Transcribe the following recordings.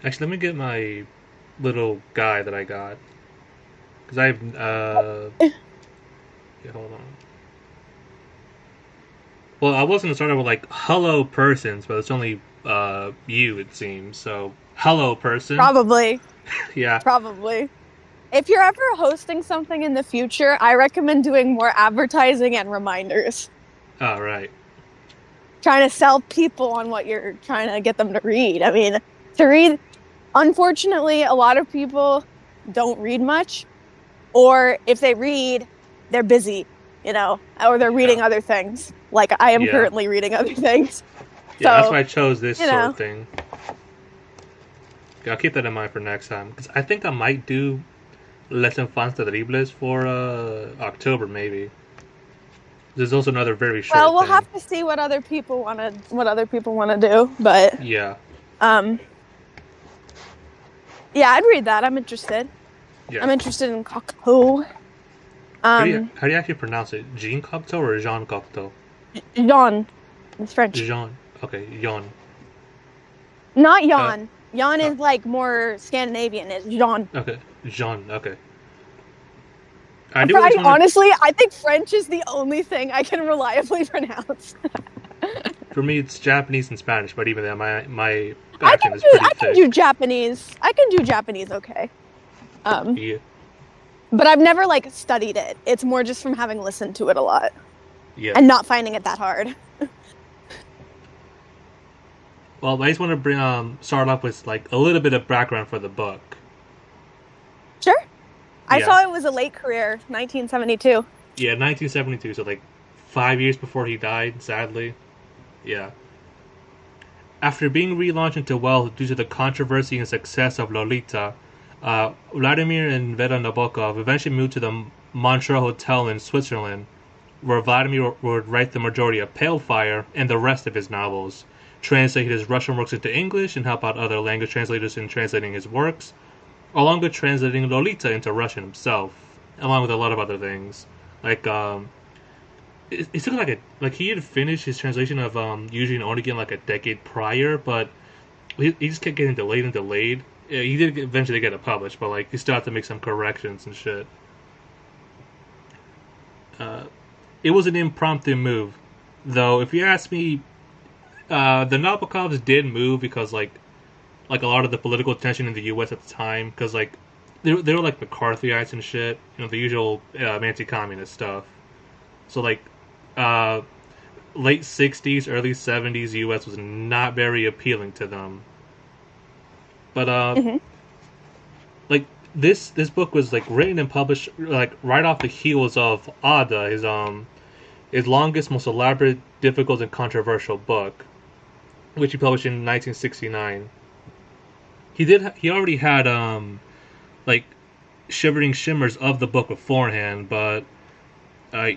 Actually, let me get my little guide that I got because I've yeah, hold on. Well, I was gonna start out with like hello persons, but it's only you it seems. So hello person. Probably, Yeah. probably. If you're ever hosting something in the future, I recommend doing more advertising and reminders. All right. Trying to sell people on what you're trying to get them to read. I mean, to read, unfortunately, a lot of people don't read much, or if they read, they're busy, or they're Yeah. reading other things. Like I am Yeah. currently reading other things. Yeah. That's So, why I chose this you sort of know, thing. Okay, I'll keep that in mind for next time because I think I might do Les Infantes Terribles for October maybe. There's also another very well, short we'll thing. have to see what other people want to do, but Yeah. um yeah, I'd read that. I'm interested. Yeah. I'm interested in Cocteau. Um, How do you actually pronounce it? Jean Cocteau or Jean Cocteau? Jean, it's French. Jean. Okay, Jean. Not Uh, Jan. Jan uh, is like more Scandinavian. It's Jean. okay, Jean. Okay. I do always I want to. honestly, I think French is the only thing I can reliably pronounce. For me, it's Japanese and Spanish, but even then, my accent is pretty I can thick. do Japanese. I can do Japanese okay. Um, Yeah. but I've never like studied it. It's more just from having listened to it a lot Yeah. and not finding it that hard. Well, I just want to bring start off with like a little bit of background for the book. Sure. I Yeah. saw it was a late career, 1972. Yeah, 1972, so like 5 years before he died, sadly. Yeah. After being relaunched into wealth due to the controversy and success of Lolita, Vladimir and Vera Nabokov eventually moved to the Montreux Hotel in Switzerland, where Vladimir would write the majority of Pale Fire and the rest of his novels, translate his Russian works into English, and help out other language translators in translating his works, along with translating Lolita into Russian himself, along with a lot of other things. Like it took like he had finished his translation of Eugene Onegin like a decade prior, but he just kept getting delayed and delayed. Yeah, he did eventually get it published, but like he still had to make some corrections and shit. Uh, it was an impromptu move, though. If you ask me, the Nabokovs did move because like a lot of the political tension in the U.S. at the time, because like they were like McCarthyites and shit, the usual anti-communist stuff. So like uh, late '60s, early '70s U.S. was not very appealing to them. But Hmm. like this book was like written and published like right off the heels of Ada, his longest, most elaborate, difficult, and controversial book, which he published in 1969. He already had like shivering shimmers of the book beforehand, but uh,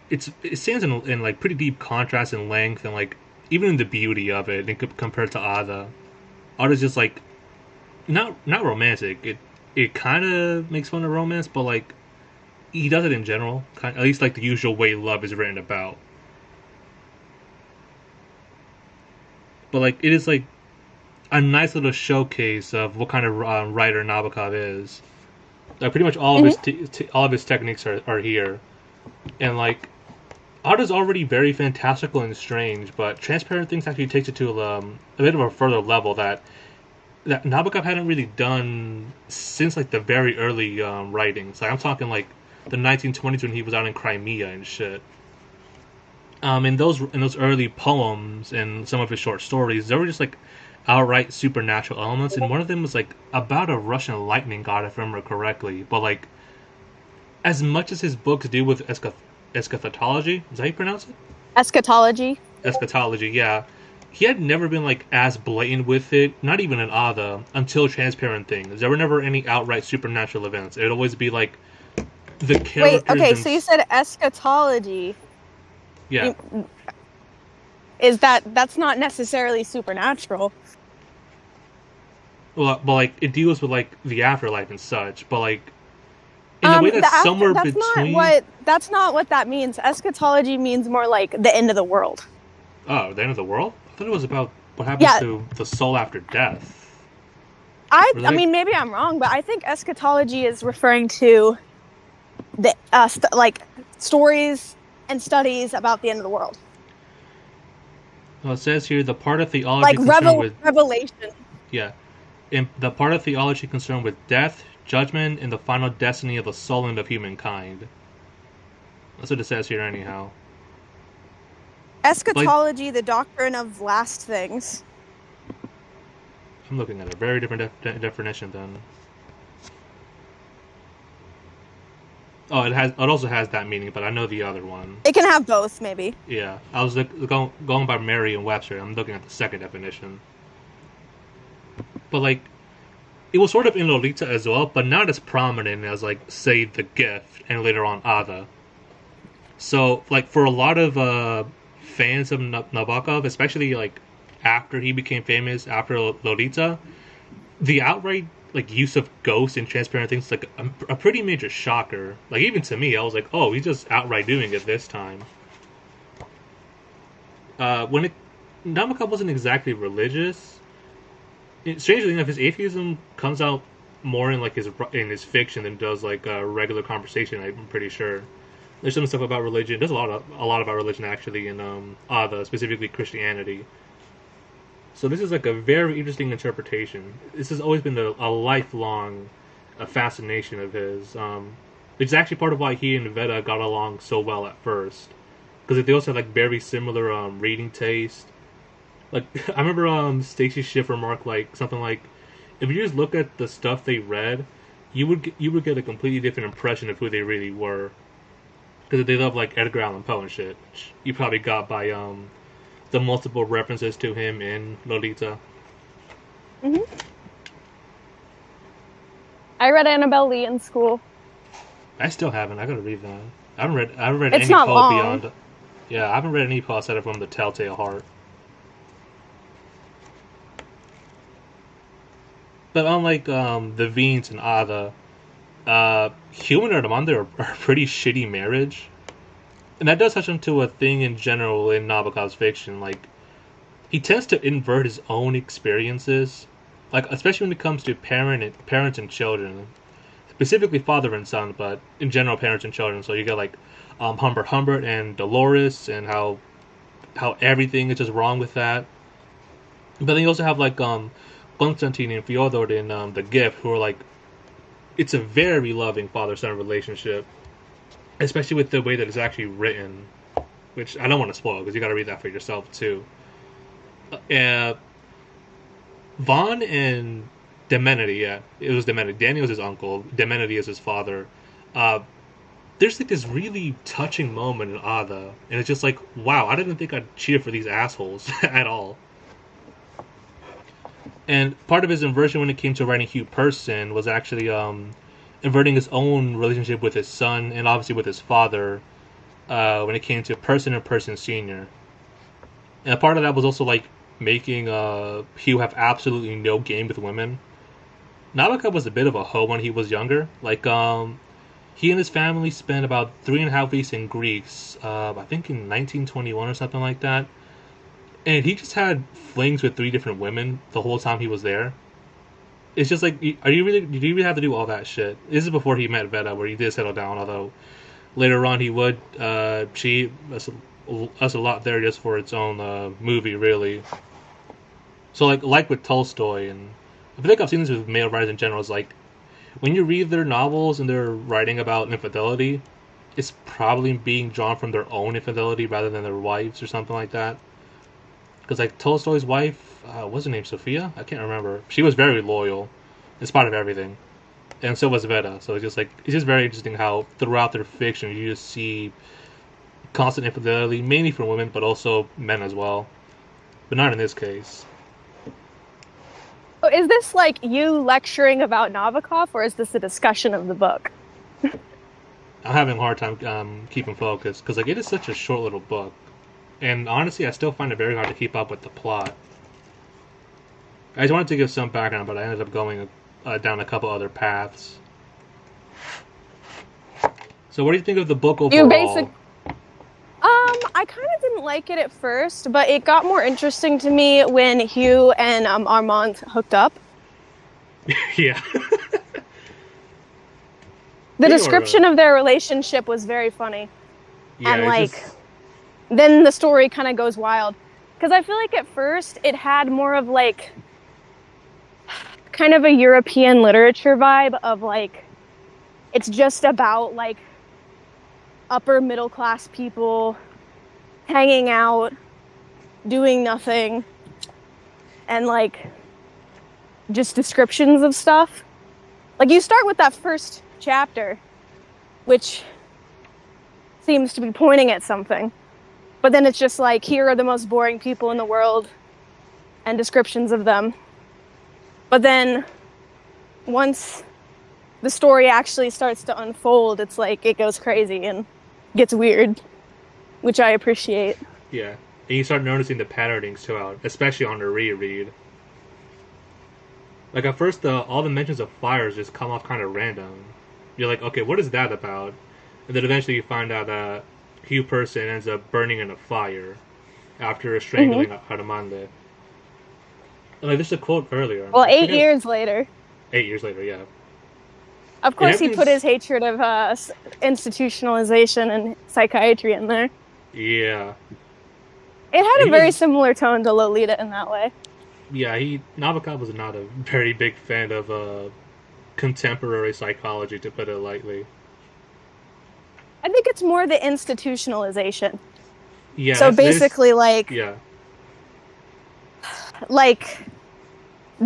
it stands in like pretty deep contrast in length and like even in the beauty of it, and compared to Ada. Ada's just like not romantic. It kind of makes fun of romance, but like he does it in general, at least like the usual way love is written about. But like it is like a nice little showcase of what kind of writer Nabokov is. Like pretty much Hmm. all of his techniques are here, and like art is already very fantastical and strange, but transparent things actually takes it to a bit of a further level that Nabokov hadn't really done since like the very early writings. Like I'm talking like the 1920s when he was out in Crimea and shit. In those early poems and some of his short stories, there were just like outright supernatural elements, and one of them was like about a Russian lightning god, if I remember correctly. But like as much as his books deal with eschatology, is that how you pronounce it? Eschatology. Eschatology, yeah. He had never been like as blatant with it, not even in Ada, until Transparent Things. There were never any outright supernatural events. It'd always be like the Wait, characters okay, so you themselves. said eschatology. Yeah. You, that's not necessarily supernatural. Well, but like it deals with like the afterlife and such, but like in a way The that's after somewhere between. that's not what that means. Eschatology means more like the end of the world. Oh, the end of the world. I thought it was about what happens Yeah, to the soul after death. I mean, maybe I'm wrong, but I think eschatology is referring to the like stories and studies about the end of the world, Well, it says here the part of theology like concerned with revelation. yeah, in the part of theology concerned with death, judgment, and the final destiny of the soul and of humankind. That's what it says here, anyhow. But Eschatology, the doctrine of last things. I'm looking at a very different definition then. Oh, it also has that meaning, but I know the other one. It can have both, maybe. Yeah, I was going by Merriam-Webster. I'm looking at the second definition. But like, it was sort of in Lolita as well, but not as prominent as like, say, The Gift and later on Ada. So like, for a lot of fans of Nabokov, especially like after he became famous after Lolita, the outright like use of ghosts and transparent things like a pretty major shocker. Like even to me, I was like, oh, he's just outright doing it this time. When Nabokov wasn't exactly religious. Strangely enough, his atheism comes out more in like his fiction than does like a regular conversation. I'm pretty sure. There's some stuff about religion. There's a lot about religion actually in Ada, specifically Christianity. So this is like a very interesting interpretation. This has always been a lifelong fascination of his. It's actually part of why he and Veda got along so well at first, because they also had like very similar reading taste. Like I remember Stacy Schiff remarked like something like, if you just look at the stuff they read, you would get a completely different impression of who they really were, because they love like Edgar Allan Poe and shit, which you probably got by the multiple references to him in Lolita. Mm-hmm. I read Annabelle Lee in school. I still haven't. I gotta read that. I haven't read it's any not Poe long. beyond. Yeah, I haven't read any Poe outside from The Telltale Heart. But unlike the Veens and Ada, Human and Armando are a pretty shitty marriage. And that does touch into a thing in general in Nabokov's fiction. Like, he tends to invert his own experiences, like especially when it comes to parents and children, specifically father and son, but in general parents and children. So you get like Humbert and Dolores, and how everything is just wrong with that. But then you also have like Konstantin and Fyodor in The Gift, who are like, it's a very loving father-son relationship. Especially with the way that it's actually written, which I don't want to spoil because you got to read that for yourself too. Vaughn and Demenity, yeah, it was Demenity. Danny was his uncle. Demenity is his father. There's like this really touching moment in Ada, and it's just like, wow, I didn't think I'd cheer for these assholes at all. And part of his inversion when it came to writing Hugh Person was actually inverting his own relationship with his son and obviously with his father when it came to Person and Person Senior. And a part of that was also like making Hugh have absolutely no game with women. Nabokov was a bit of a hoe when he was younger. Like he and his family spent about 3.5 weeks in Greece, I think in 1921 or something like that. And he just had flings with 3 different women the whole time he was there. It's just like, did you really have to do all that shit? This is before he met Veda, where he did settle down, although later on he would cheat us a lot there just for its own movie, really. So like with Tolstoy, and I think I've seen this with male writers in general, is like, when you read their novels and they're writing about infidelity, it's probably being drawn from their own infidelity rather than their wives or something like that. Because like Tolstoy's wife, what's her name, Sophia? I can't remember. She was very loyal, in spite of everything, and so was Veda. So it's just very interesting how throughout their fiction you just see constant infidelity, mainly from women, but also men as well. But not in this case. Is this like you lecturing about Nabokov, or is this a discussion of the book? I'm having a hard time keeping focused because like it is such a short little book. And honestly, I still find it very hard to keep up with the plot. I just wanted to give some background, but I ended up going down a couple other paths. So what do you think of the book overall? I kind of didn't like it at first, but it got more interesting to me when Hugh and Armand hooked up. Yeah. The They are, description of their relationship was very funny. yeah, And it's like, just, then the story kind of goes wild. Because I feel like at first it had more of like kind of a European literature vibe of like, it's just about like upper middle class people hanging out, doing nothing, and like just descriptions of stuff. Like you start with that first chapter, which seems to be pointing at something. But then it's just like, here are the most boring people in the world and descriptions of them. But then once the story actually starts to unfold, it's like it goes crazy and gets weird, which I appreciate. yeah. And you start noticing the patternings throughout, especially on the reread. Like at first, all the mentions of fires just come off kind of random. You're like, okay, what is that about? And then eventually you find out that Hugh Person ends up burning in a fire after Mm-hmm. strangling Armande. And like, there's a quote earlier. Well, I eight forget. years later, 8 years later, yeah. of And course, he put his everything's, hatred of institutionalization and psychiatry in there. yeah. It And had he a very was, similar tone to Lolita in that way. yeah, Nabokov was not a very big fan of contemporary psychology, to put it lightly. I think it's more the institutionalization. Yeah, So there's, basically, like yeah, like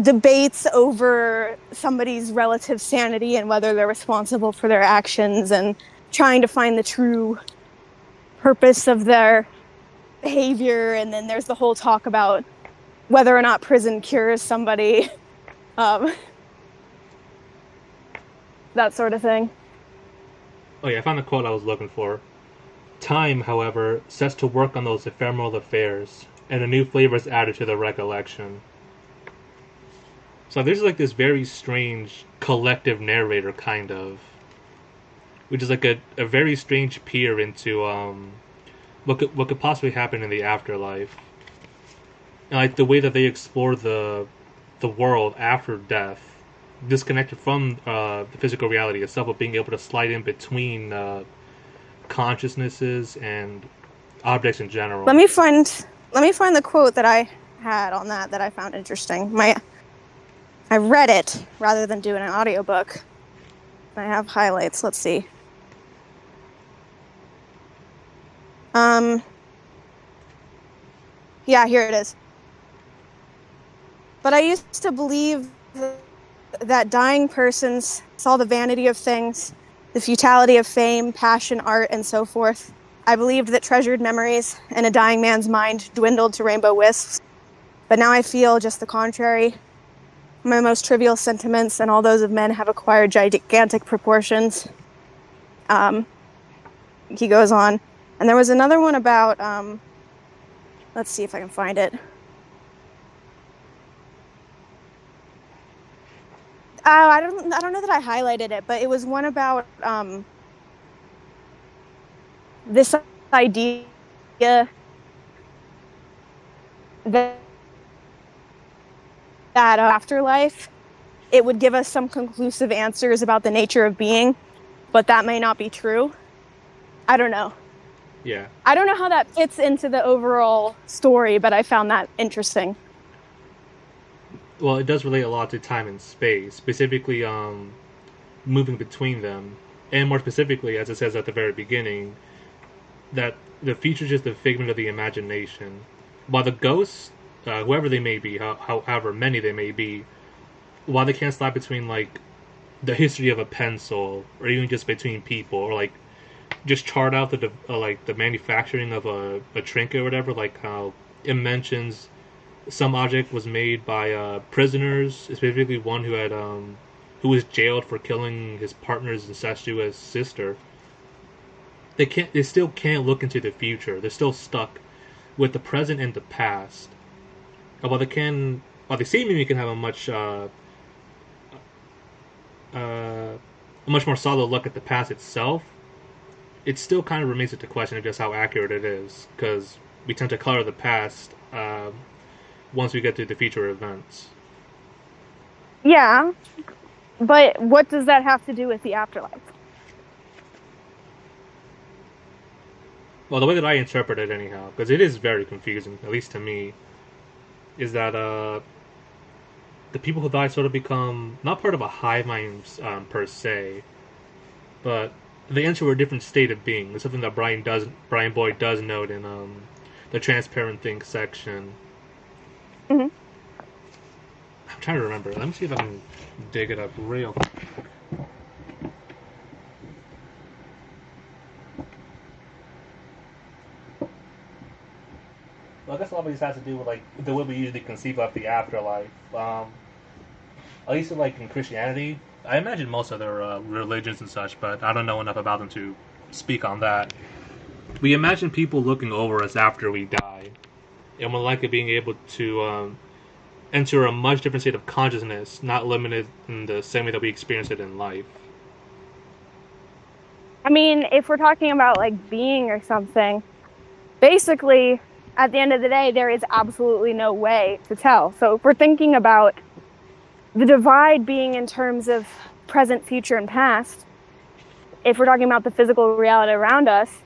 debates over somebody's relative sanity and whether they're responsible for their actions and trying to find the true purpose of their behavior. And then there's the whole talk about whether or not prison cures somebody, um, that sort of thing. oh yeah, I found the quote I was looking for. Time, however, sets to work on those ephemeral affairs, and a new flavor is added to the recollection. So there's like this very strange collective narrator, kind of, which is like a very strange peer into what could possibly happen in the afterlife, and like the way that they explore the world after death, disconnected from the physical reality itself, but being able to slide in between consciousnesses and objects in Let general. me find let me find the quote that I had on that I found interesting. I read it rather than doing an audiobook. I have highlights. Let's see. Yeah, here it is. But I used to believe that dying persons saw the vanity of things, the futility of fame, passion, art, and so forth. I believed that treasured memories in a dying man's mind dwindled to rainbow wisps. But now I feel just the contrary. My most trivial sentiments and all those of men have acquired gigantic proportions. He goes on. And there was another one about, let's see if I can find it. I don't know that I highlighted it, but it was one about this idea that afterlife, it would give us some conclusive answers about the nature of being, but that may not be true. I don't know. Yeah. I don't know how that fits into the overall story, but I found that interesting. Well, it does relate a lot to time and space, specifically moving between them, and more specifically, as it says at the very beginning, that the future is just a figment of the imagination, while the ghosts, whoever they may be, however many they may be, while they can't slide between like the history of a pencil, or even just between people, or like just chart out like the manufacturing of a trinket or whatever, like how it mentions some object was made by prisoners, specifically one who was jailed for killing his partner's incestuous sister. They still can't look into the future. They're still stuck with the present and the past. While they seemingly can have a much more solid look at the past itself, it still kind of remains a question of just how accurate it is, because we tend to color the past once we get to the future events. Yeah, But what does that have to do with the afterlife? Well, the way that I interpret it, anyhow, because it is very confusing, at least to me, is that the people who die sort of become not part of a hive mind per se, but they enter a different state of being. It's something that Brian Boyd does note in the transparent things section. Hmm. I'm trying to remember. Let me see if I can dig it up real quick. Well, I guess a lot of this has to do with like the way we usually conceive of the afterlife. At least like in Christianity, I imagine most other religions and such, but I don't know enough about them to speak on that. We imagine people looking over us after we die, and we're likely being able to enter a much different state of consciousness, not limited in the same way that we experience it in life. I mean, if we're talking about like being or something, basically, at the end of the day, there is absolutely no way to tell. So if we're thinking about the divide being in terms of present, future, and past, if we're talking about the physical reality around us,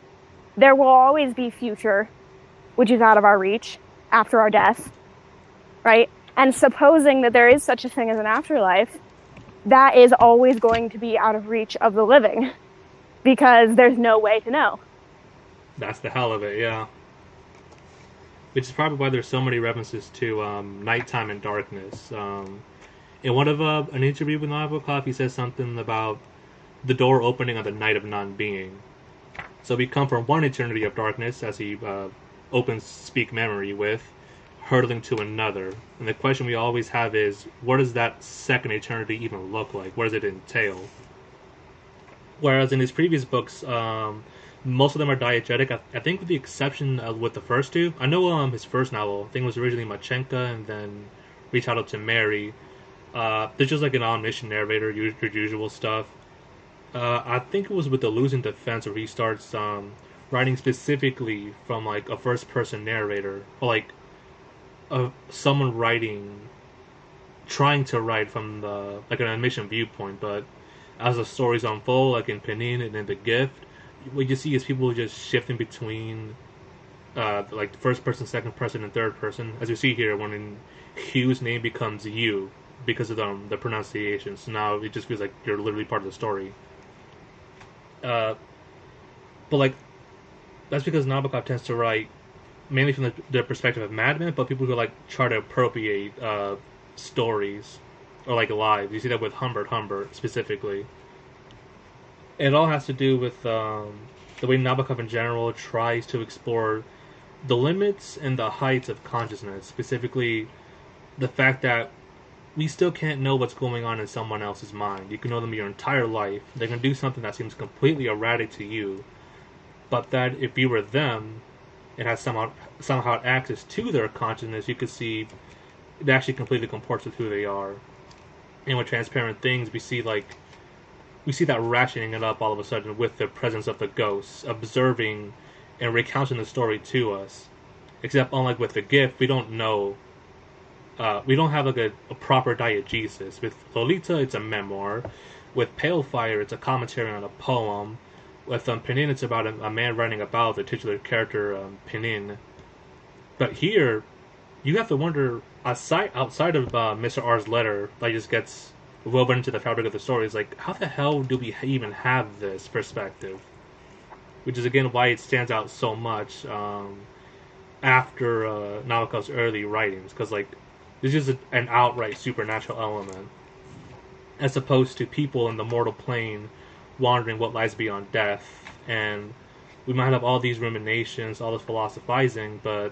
there will always be future, which is out of our reach after our death, right? And supposing that there is such a thing as an afterlife, that is always going to be out of reach of the living because there's no way to know. That's the hell of it, yeah. Which is probably why there's so many references to nighttime and darkness. In one of an interview with Nabokov, he says something about the door opening on the night of non-being. So we come from one eternity of darkness, as he opens Speak Memory with, hurtling to another. And the question we always have is, what does that second eternity even look like? What does it entail? Whereas in his previous books, most of them are diegetic. I think with the exception of with the first two. I know his first novel, I think it was originally Machenka, and then retitled to Mary. There's just like an omniscient narrator, your usual stuff. I think it was with the Losing Defense where he starts writing specifically from like a first person narrator, or like someone writing, trying to write from the like an admission viewpoint, but as the stories unfold, like in Penin and in The Gift, what you see is people just shifting between like first person, second person, and third person. As you see here, when in Hugh's name becomes you because of the pronunciation. So now it just feels like you're literally part of the story. Uh, but like that's because Nabokov tends to write mainly from the perspective of madmen, but people who like try to appropriate stories or like lives. You see that with Humbert specifically. It all has to do with the way Nabokov in general tries to explore the limits and the heights of consciousness, specifically the fact that we still can't know what's going on in someone else's mind. You can know them your entire life. They can do something that seems completely erratic to you, but that if you were them, it has somehow access to their consciousness. You could see it actually completely comports with who they are. And with transparent things, we see that rationing it up all of a sudden with the presence of the ghosts observing and recounting the story to us. Except unlike with The Gift, we don't know. We don't have like a proper diegesis. With Lolita, it's a memoir. With Pale Fire, it's a commentary on a poem. With Penin, it's about a man writing about the titular character Penin. But here, you have to wonder, outside of Mr. R's letter that just gets woven into the fabric of the story, is like, how the hell do we even have this perspective? Which is again why it stands out so much after Nabokov's early writings, because like this is an outright supernatural element, as opposed to people in the mortal plane wondering what lies beyond death. And we might have all these ruminations, all this philosophizing, but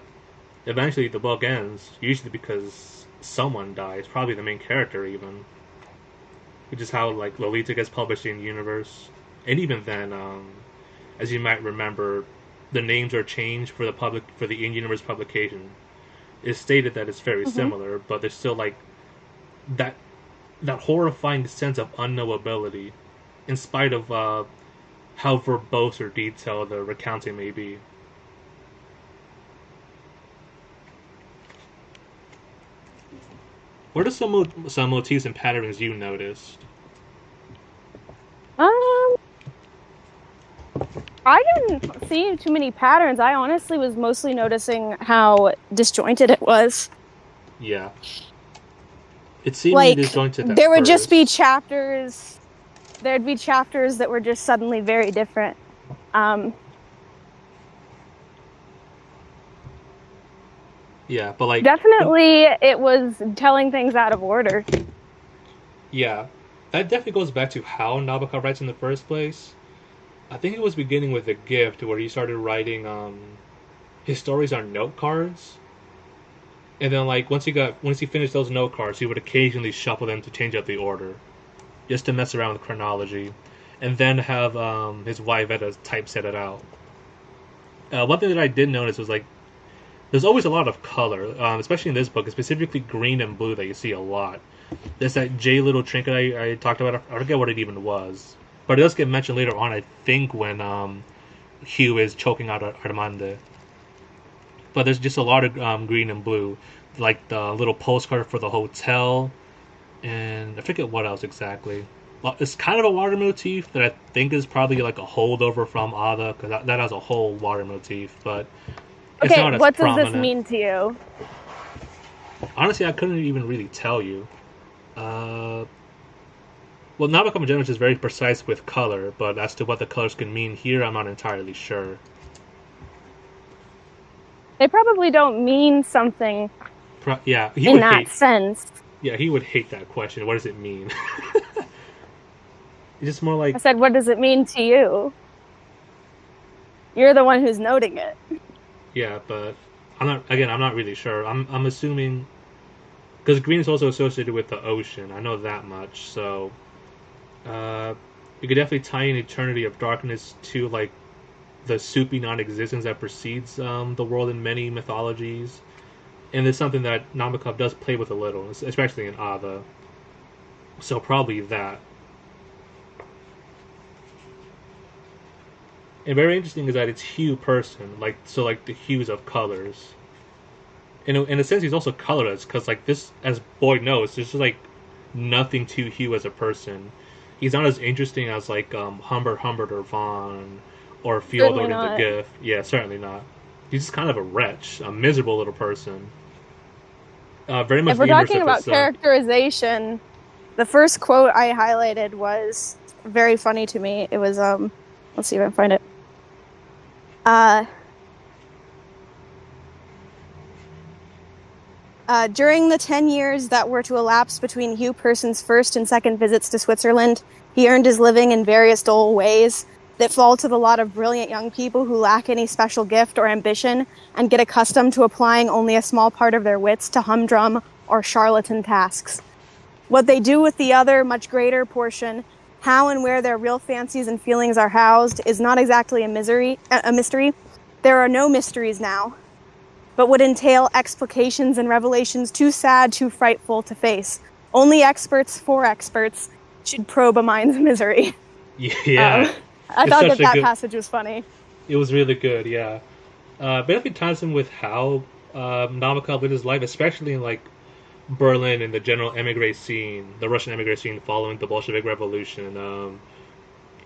eventually the book ends, usually because someone dies, probably the main character even. Which is how like Lolita gets published in Universe. And even then, as you might remember, the names are changed for the in-universe publication. It's stated that it's very similar, but there's still like that horrifying sense of unknowability, in spite of how verbose or detailed the recounting may be. What are some motifs and patterns you noticed? I didn't see too many patterns. I honestly was mostly noticing how disjointed it was. Yeah. It seemed really Like, disjointed at there would just be first. chapters. There'd be chapters that were just suddenly very different. Yeah, but like, Definitely, it was telling things out of order. yeah, that definitely goes back to how Nabokov writes in the first place. I think it was beginning with The Gift, where he started writing his stories on note cards, and then like once he finished those note cards, he would occasionally shuffle them to change up the order, just to mess around with chronology, and then have his wife Edda typeset it out. One thing that I did notice was like there's always a lot of color, especially in this book, specifically green and blue that you see a lot. There's that J little trinket I talked about. I forget what it even was, but it does get mentioned later on. I think when Hugh is choking out Armande. But there's just a lot of green and blue, like the little postcard for the hotel, and I forget what else exactly. Well, it's kind of a water motif that I think is probably like a holdover from Ada, because that has a whole water motif, but it's Okay, not as what does prominent. this mean to you? Honestly, I couldn't even really tell you. Uh, well, Nabokov in general is just very precise with color, but as to what the colors can mean here, I'm not entirely sure. They probably don't mean something Yeah, he in would that hate. sense. Yeah, he would hate that question. What does it mean? It's just more like, I said, what does it mean to you? You're the one who's noting it. yeah, but I'm not. Again, I'm not really sure. I'm assuming because green is also associated with the ocean. I know that much. So, you could definitely tie in Eternity of Darkness to like the soupy non-existence that precedes the world in many mythologies, and it's something that Nabokov does play with a little, especially in Ada. So probably that. And very interesting is that it's hue person, like so, like the hues of colors. In a sense, he's also colorless because, like this, as Boyd knows, there's just like nothing to Hugh as a person. He's not as interesting as like Humbert or Vaughn or Fyodor Certainly in The not. Gift. Yeah, certainly not. He's just kind of a wretch, a miserable little person. Very much If we're the inverse talking of his. about characterization, the first quote I highlighted was very funny to me. It was let's see if I can find it. During the 10 years that were to elapse between Hugh Person's first and second visits to Switzerland, he earned his living in various dull ways that fall to the lot of brilliant young people who lack any special gift or ambition and get accustomed to applying only a small part of their wits to humdrum or charlatan tasks. What they do with the other, much greater portion, how and where their real fancies and feelings are housed, is not exactly a mystery. There are no mysteries now, but would entail explications and revelations too sad, too frightful to face. Only experts for experts should probe a mind's misery. Yeah, I it's thought such that a good. passage was funny. It was really good. Yeah, but it ties in with how Nabokov lived his life, especially in like Berlin and the general emigre scene, the Russian emigre scene following the Bolshevik Revolution.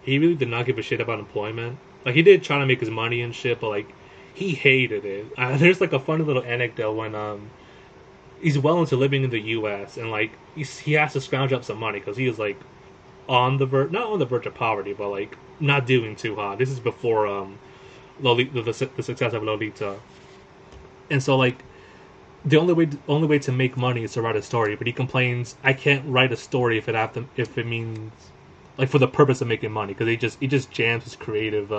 He really did not give a shit about employment. Like he did try to make his money and shit, but like he hated it. There's like a funny little anecdote when he's well into living in the U.S. and like he has to scrounge up some money because he was like on the verge, not on the verge of poverty, but like not doing too hot. This is before Lolita, the success of Lolita, and so like the only way to make money is to write a story. But he complains, I can't write a story if it means like for the purpose of making money because he just jams his creative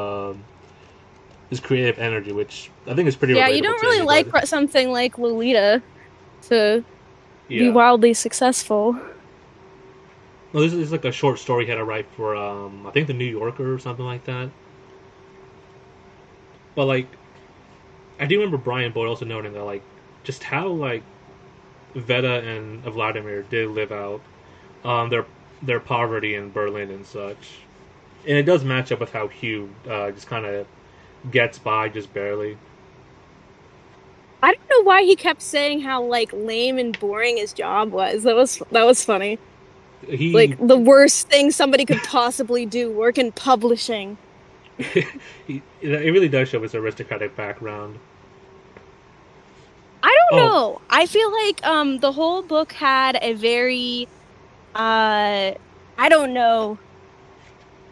energy, which I think is pretty Yeah, relatable you don't to really anybody. like something like Lolita to be Yeah. wildly successful. Well, this is like a short story he had to write for I think the New Yorker or something like that. But like I do remember Brian Boyd also noting that like just how like Veda and Vladimir did live out their poverty in Berlin and such, and it does match up with how Hugh just kind of gets by just barely. I don't know why he kept saying how like lame and boring his job was. That was funny. He Like the worst thing somebody could possibly do, work in publishing. It really does show his aristocratic background. I don't Oh, know. I feel like the whole book had a very uh I don't know.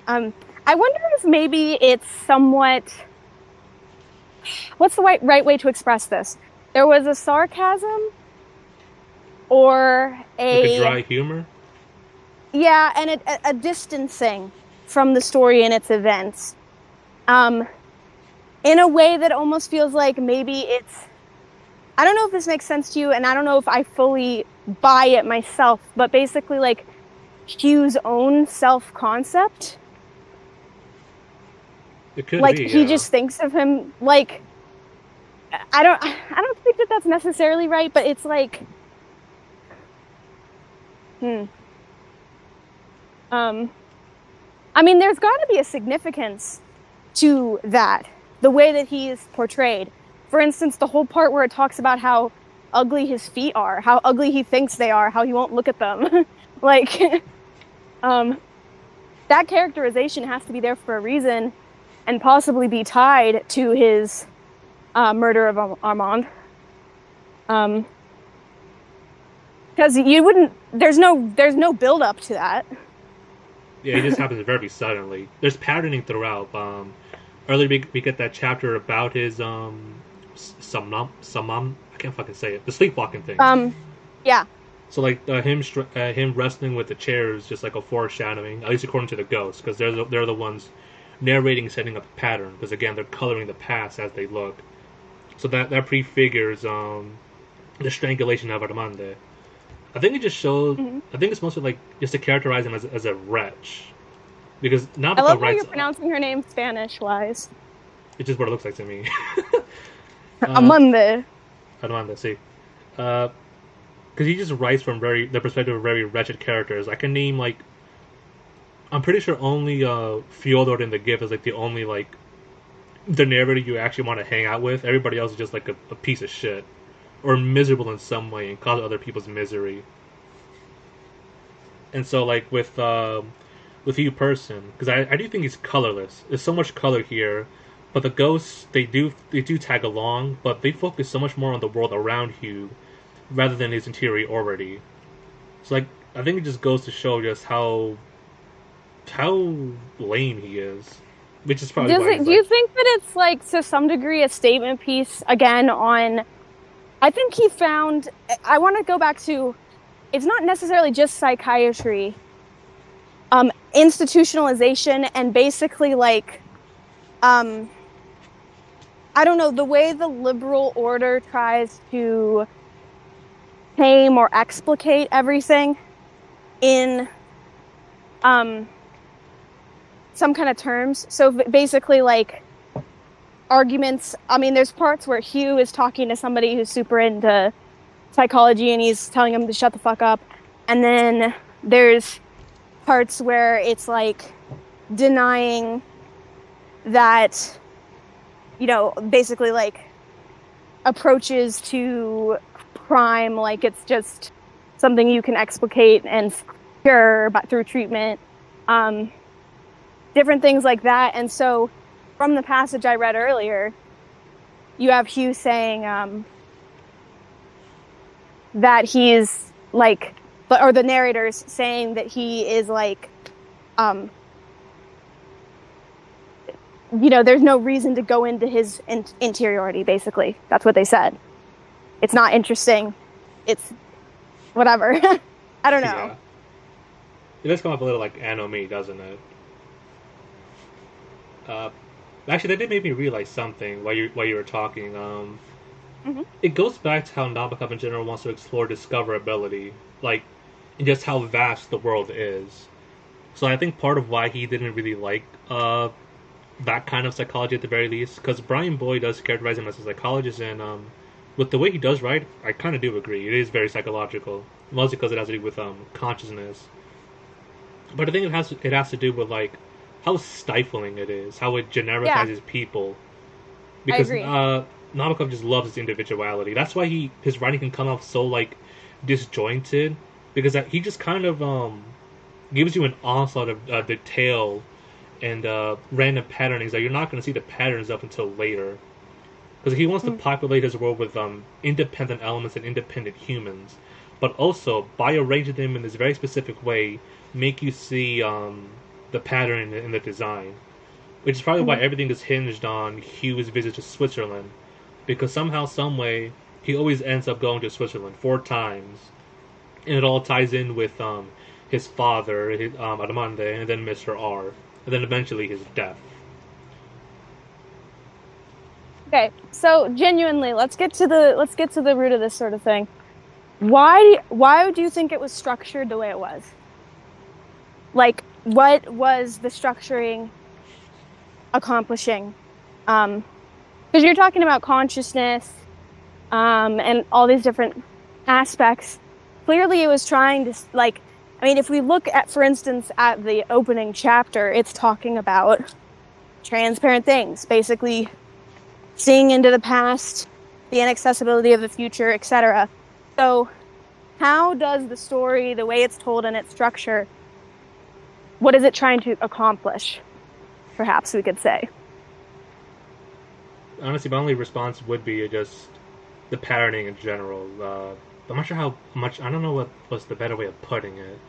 Um I wonder if maybe it's somewhat what's the right way to express this? There was a sarcasm or like a a dry humor. yeah, and a distancing from the story and its events. Um in a way that almost feels like maybe it's I don't know if this makes sense to you, and I don't know if I fully buy it myself, but basically like Hugh's own self-concept. It could Like be, he yeah. just thinks of him like I don't think that that's necessarily right, but it's like hmm. Um I mean there's got to be a significance to that, the way that he is portrayed. For instance, the whole part where it talks about how ugly his feet are, how ugly he thinks they are, how he won't look at them. Like um that characterization has to be there for a reason and possibly be tied to his murder of Armand. Um, because you wouldn't. There's no build up to that. Yeah, it just happens very suddenly. There's patterning throughout. Earlier we get that chapter about his samam. I can't fucking say it. The sleepwalking thing. Um, yeah. So like him wrestling with the chair is just like a foreshadowing, at least according to the ghosts, because they're the ones narrating, setting up a pattern. Because again, they're coloring the past as they look. So that prefigures the strangulation of Armande. I think it just shows. Mhm. I think it's mostly like just to characterize him as a wretch, because I love Nabokov how writes. you're pronouncing her name Spanish wise. It's just what it looks like to me. uh, Amande. Armande, see, because he just writes from the perspective of very wretched characters. I can name like I'm pretty sure only Fyodor in the Gift is like the only like the narrator you actually want to hang out with. Everybody else is just like a piece of shit or miserable in some way and cause other people's misery. And so like with you person, because I do think he's colorless. There's so much color here, but the ghosts they do tag along, but they focus so much more on the world around Hugh rather than his interiority. So like I think it just goes to show just how lame he is, which is probably why he's Do you like think that it's like to some degree a statement piece again on? I think he found. I want to go back to. It's not necessarily just psychiatry. Institutionalization and basically like um I don't know, the way the liberal order tries to tame or explicate everything in um some kind of terms. So basically like arguments, I mean there's parts where Hugh is talking to somebody who's super into psychology and he's telling him to shut the fuck up, and then there's parts where it's like denying that, basically like approaches to crime like it's just something you can explicate and cure but through treatment, um, different things like that. And so from the passage I read earlier, you have Hugh saying that he's like, or the narrators saying that he is like, um, there's no reason to go into his interiority, basically. That's what they said. It's not interesting. It's whatever. I don't know. yeah. It does come up a little like Anomy, doesn't it? Uh, Actually, that did make me realize something while you were talking. Hmm. It goes back to how Nabokov in general wants to explore discoverability, like, and just how vast the world is. So I think part of why he didn't really like that kind of psychology at the very least, because Brian Boyd does characterize him as a psychologist, and with the way he does write, I kind of do agree. It is very psychological, mostly because it has to do with consciousness. But I think it has to do with like how stifling it is, how it Yeah, genericizes people, I because agree. Nabokov just loves his individuality. That's why his writing can come off so like disjointed, because he just kind of gives you an onslaught of detail and random patternings that you're not going to see the patterns up until later. Because he wants to populate his world with independent elements and independent humans, but also by arranging them in this very specific way, make you see the pattern in the design, which is probably why everything is hinged on Hugh's visit to Switzerland, because somehow, some way, he always ends up going to Switzerland 4 times, and it all ties in with his father, Armande, and then Mr. R, and then eventually his death. Okay, so genuinely, let's get to the root of this sort of thing. Why do you think it was structured the way it was? Like, what was the structuring accomplishing? Because you're talking about consciousness, and all these different aspects. Clearly, it was trying to, like, I mean, if we look at, for instance, at the opening chapter, it's talking about transparent things, basically seeing into the past, the inaccessibility of the future, etc. So how does the story, the way it's told in its structure, what is it trying to accomplish? Perhaps we could say. Honestly, my only response would be just the patterning in general. I'm not sure how much. I don't know what was the better way of putting it.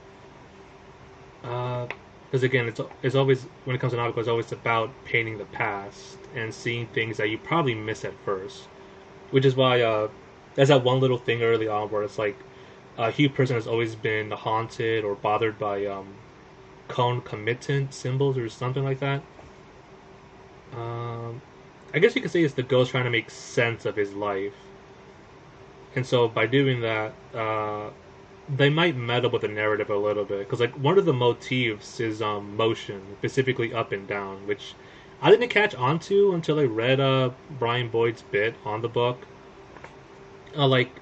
Because again, it's always, when it comes to Nabokov, it's always about painting the past and seeing things that you probably miss at first. Which is why there's that one little thing early on where it's like Hugh Person has always been haunted or bothered by concomitant symbols or something like that. I guess you could say it's the ghost trying to make sense of his life. And so by doing that, they might meddle with the narrative a little bit. Because like one of the motifs is motion, specifically up and down, which I didn't catch onto until I read Brian Boyd's bit on the book. Like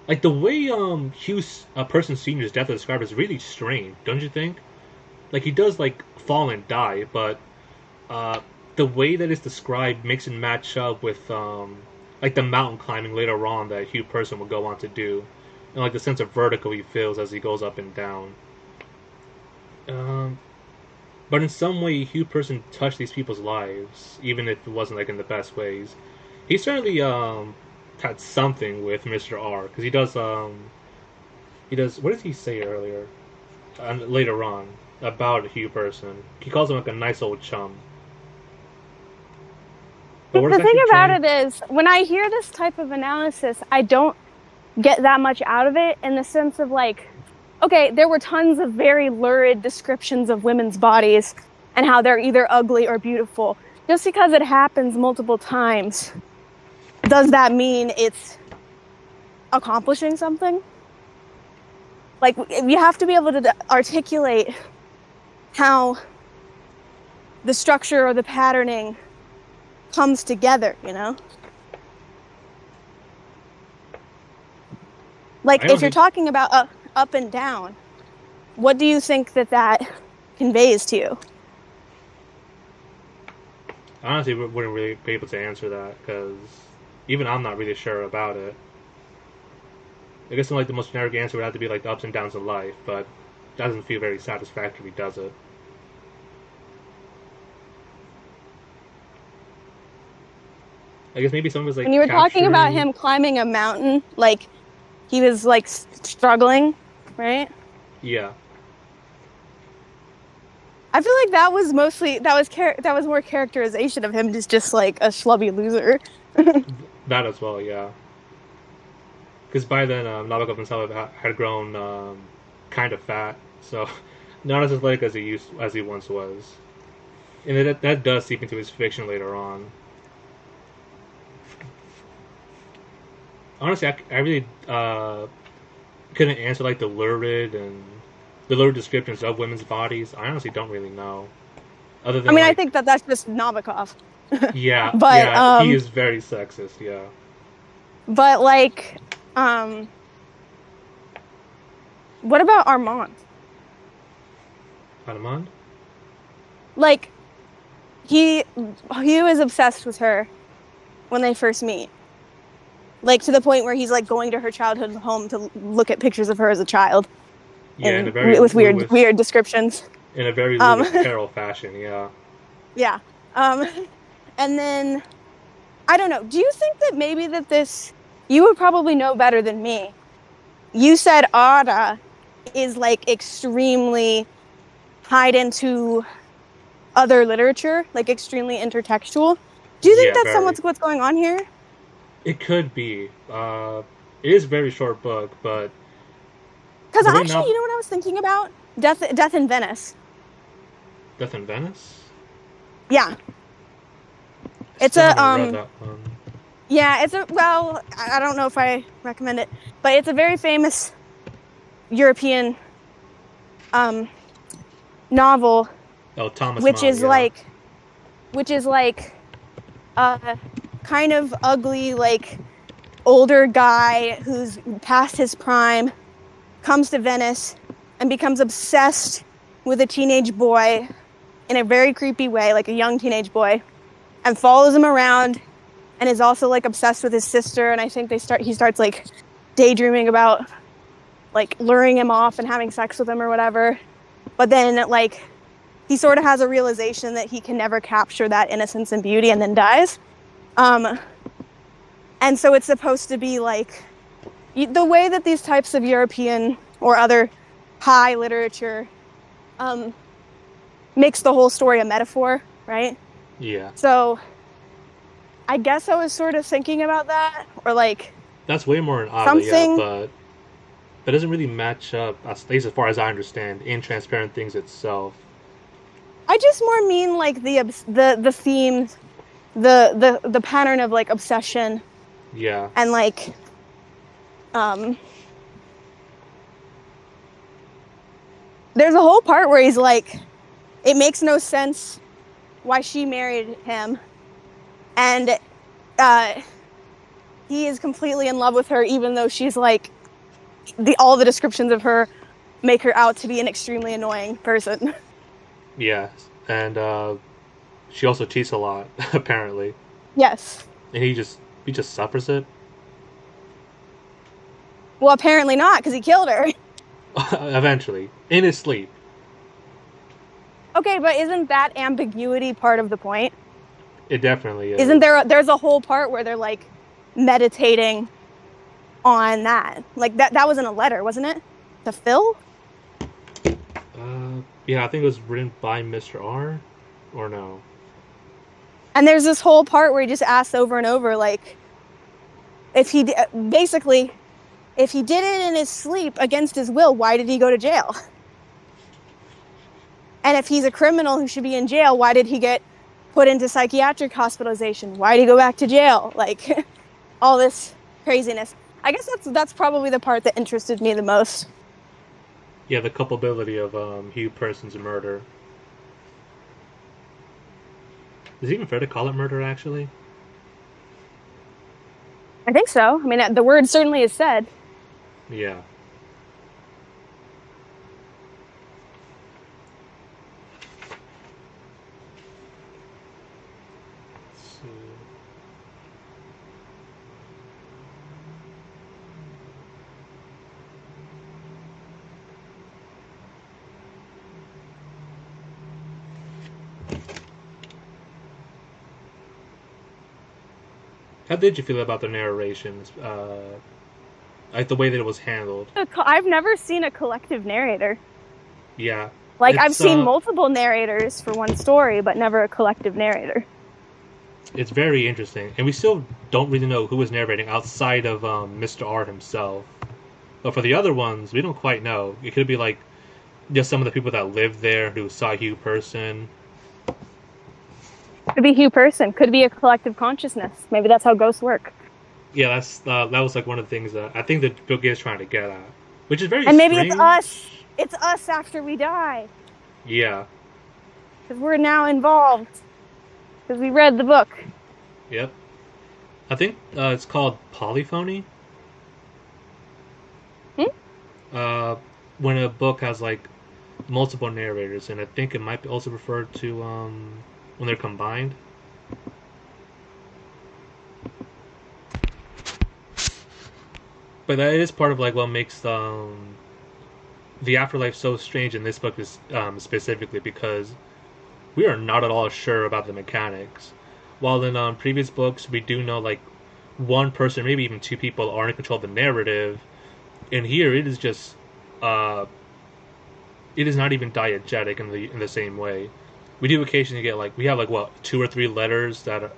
the way Hugh's Person Senior's death is described is really strange, don't you think? Like he does like fall and die, but the way that it's described makes it match up with like the mountain climbing later on that Hugh Person will go on to do, and like the sense of vertigo he feels as he goes up and down. But in some way, Hugh Person touched these people's lives, even if it wasn't like in the best ways. He certainly had something with Mr. R, because he does. What did he say earlier? Later on about Hugh Person, he calls him like a nice old chum. The thing about it is, when I hear this type of analysis, I don't get that much out of it, in the sense of like, okay, there were tons of very lurid descriptions of women's bodies and how they're either ugly or beautiful. Just because it happens multiple times, does that mean it's accomplishing something? Like, you have to be able to articulate how the structure or the patterning comes together, you know? Like, if you're talking about up and down, what do you think that conveys to you? Honestly, we wouldn't really be able to answer that, because even I'm not really sure about it. I guess like the most generic answer would have to be like the ups and downs of life, but that doesn't feel very satisfactory, does it? I guess maybe someone was like, when you were talking about him climbing a mountain, like he was like struggling, right? Yeah. I feel like that was more characterization of him just like a schlubby loser. That as well, yeah. Because by then, Nabokov himself had grown kind of fat, so not as athletic as he once was, and that does seep into his fiction later on. Honestly, I really couldn't answer like the lurid descriptions of women's bodies. I honestly don't really know. Other than, I think that's just Nabokov. Yeah, but yeah, he is very sexist. Yeah. But like, what about Armand? Armand? Like, he was obsessed with her when they first meet. Like, to the point where he's like going to her childhood home to look at pictures of her as a child. Yeah, with weird descriptions. In a very Lewis Carroll fashion, yeah. Yeah. Um, and then I don't know. Do you think that maybe that this you would probably know better than me? You said Ada is like extremely tied into other literature, like extremely intertextual. Do you think Yeah, that's very. somewhat what's going on here? It could be. It is a very short book, but Because the way actually, Nob you know what I was thinking about? Death in Venice. Death in Venice. Yeah, I it's still a haven't read that one. yeah, it's a well, I don't know if I recommend it, but it's a very famous European um novel, Oh, Thomas which Mann. is Yeah, like which is like a kind of ugly like older guy who's past his prime comes to Venice and becomes obsessed with a teenage boy in a very creepy way, like a young teenage boy, and follows him around and is also like obsessed with his sister. And I think he starts like daydreaming about like luring him off and having sex with him or whatever. But then like he sort of has a realization that he can never capture that innocence and beauty and then dies. Um, and so it's supposed to be like the way that these types of European or other high literature um, makes the whole story a metaphor, right? yeah. So I guess I was sort of thinking about that, or like That's way more than Ada. Yeah, something. but that doesn't really match up, at least as far as I understand, in Transparent Things itself. I just more mean like the themes, the pattern of like obsession Yeah, and like um. There's a whole part where he's like, it makes no sense why she married him, and uh, he is completely in love with her, even though she's like all the descriptions of her make her out to be an extremely annoying person. yeah, and she also cheats a lot, apparently, Yes. and he just suffers it. Well, apparently not, because he killed her. Eventually, in his sleep. Okay, but isn't that ambiguity part of the point? It definitely Isn't is. there's a whole part where they're like meditating on that? Like that wasn't a letter, wasn't it? To Phil? Yeah, I think it was written by Mr. R, or no? And there's this whole part where he just asks over and over, like, if he basically, if he did it in his sleep against his will, why did he go to jail? And if he's a criminal who should be in jail, why did he get put into psychiatric hospitalization? Why did he go back to jail? Like all this craziness. I guess that's probably the part that interested me the most. Yeah, the culpability of Hugh Person's murder. Is it even fair to call it murder, actually? I think so. I mean, the word certainly is said. Yeah. So, how did you feel about the narrations? Like the way that it was handled? I've never seen a collective narrator. Yeah. Like I've It's seen multiple narrators for one story, but never a collective narrator. it's very interesting, and we still don't really know who was narrating outside of Mr. R himself. But for the other ones, we don't quite know. It could be like just some of the people that lived there who saw Hugh Person. Could be Hugh Person. Could be a collective consciousness. Maybe that's how ghosts work. Yeah, that was like one of the things that I think that Bill Gates is trying to get at, which is very And maybe it's strange. us. It's us after we die Yeah. because we're now involved because we read the book. Yep. I think it's called polyphony. Hmm? Uh, when a book has like multiple narrators, and I think it might be also referred to when they're combined. But that is part of like what makes the afterlife so strange in this book is specifically because we are not at all sure about the mechanics. While in previous books, we do know like one person, maybe even two people, are in control of the narrative. And here, it is just, uh, it is not even diegetic in the same way. We do occasionally get like we have like what 2 or 3 letters that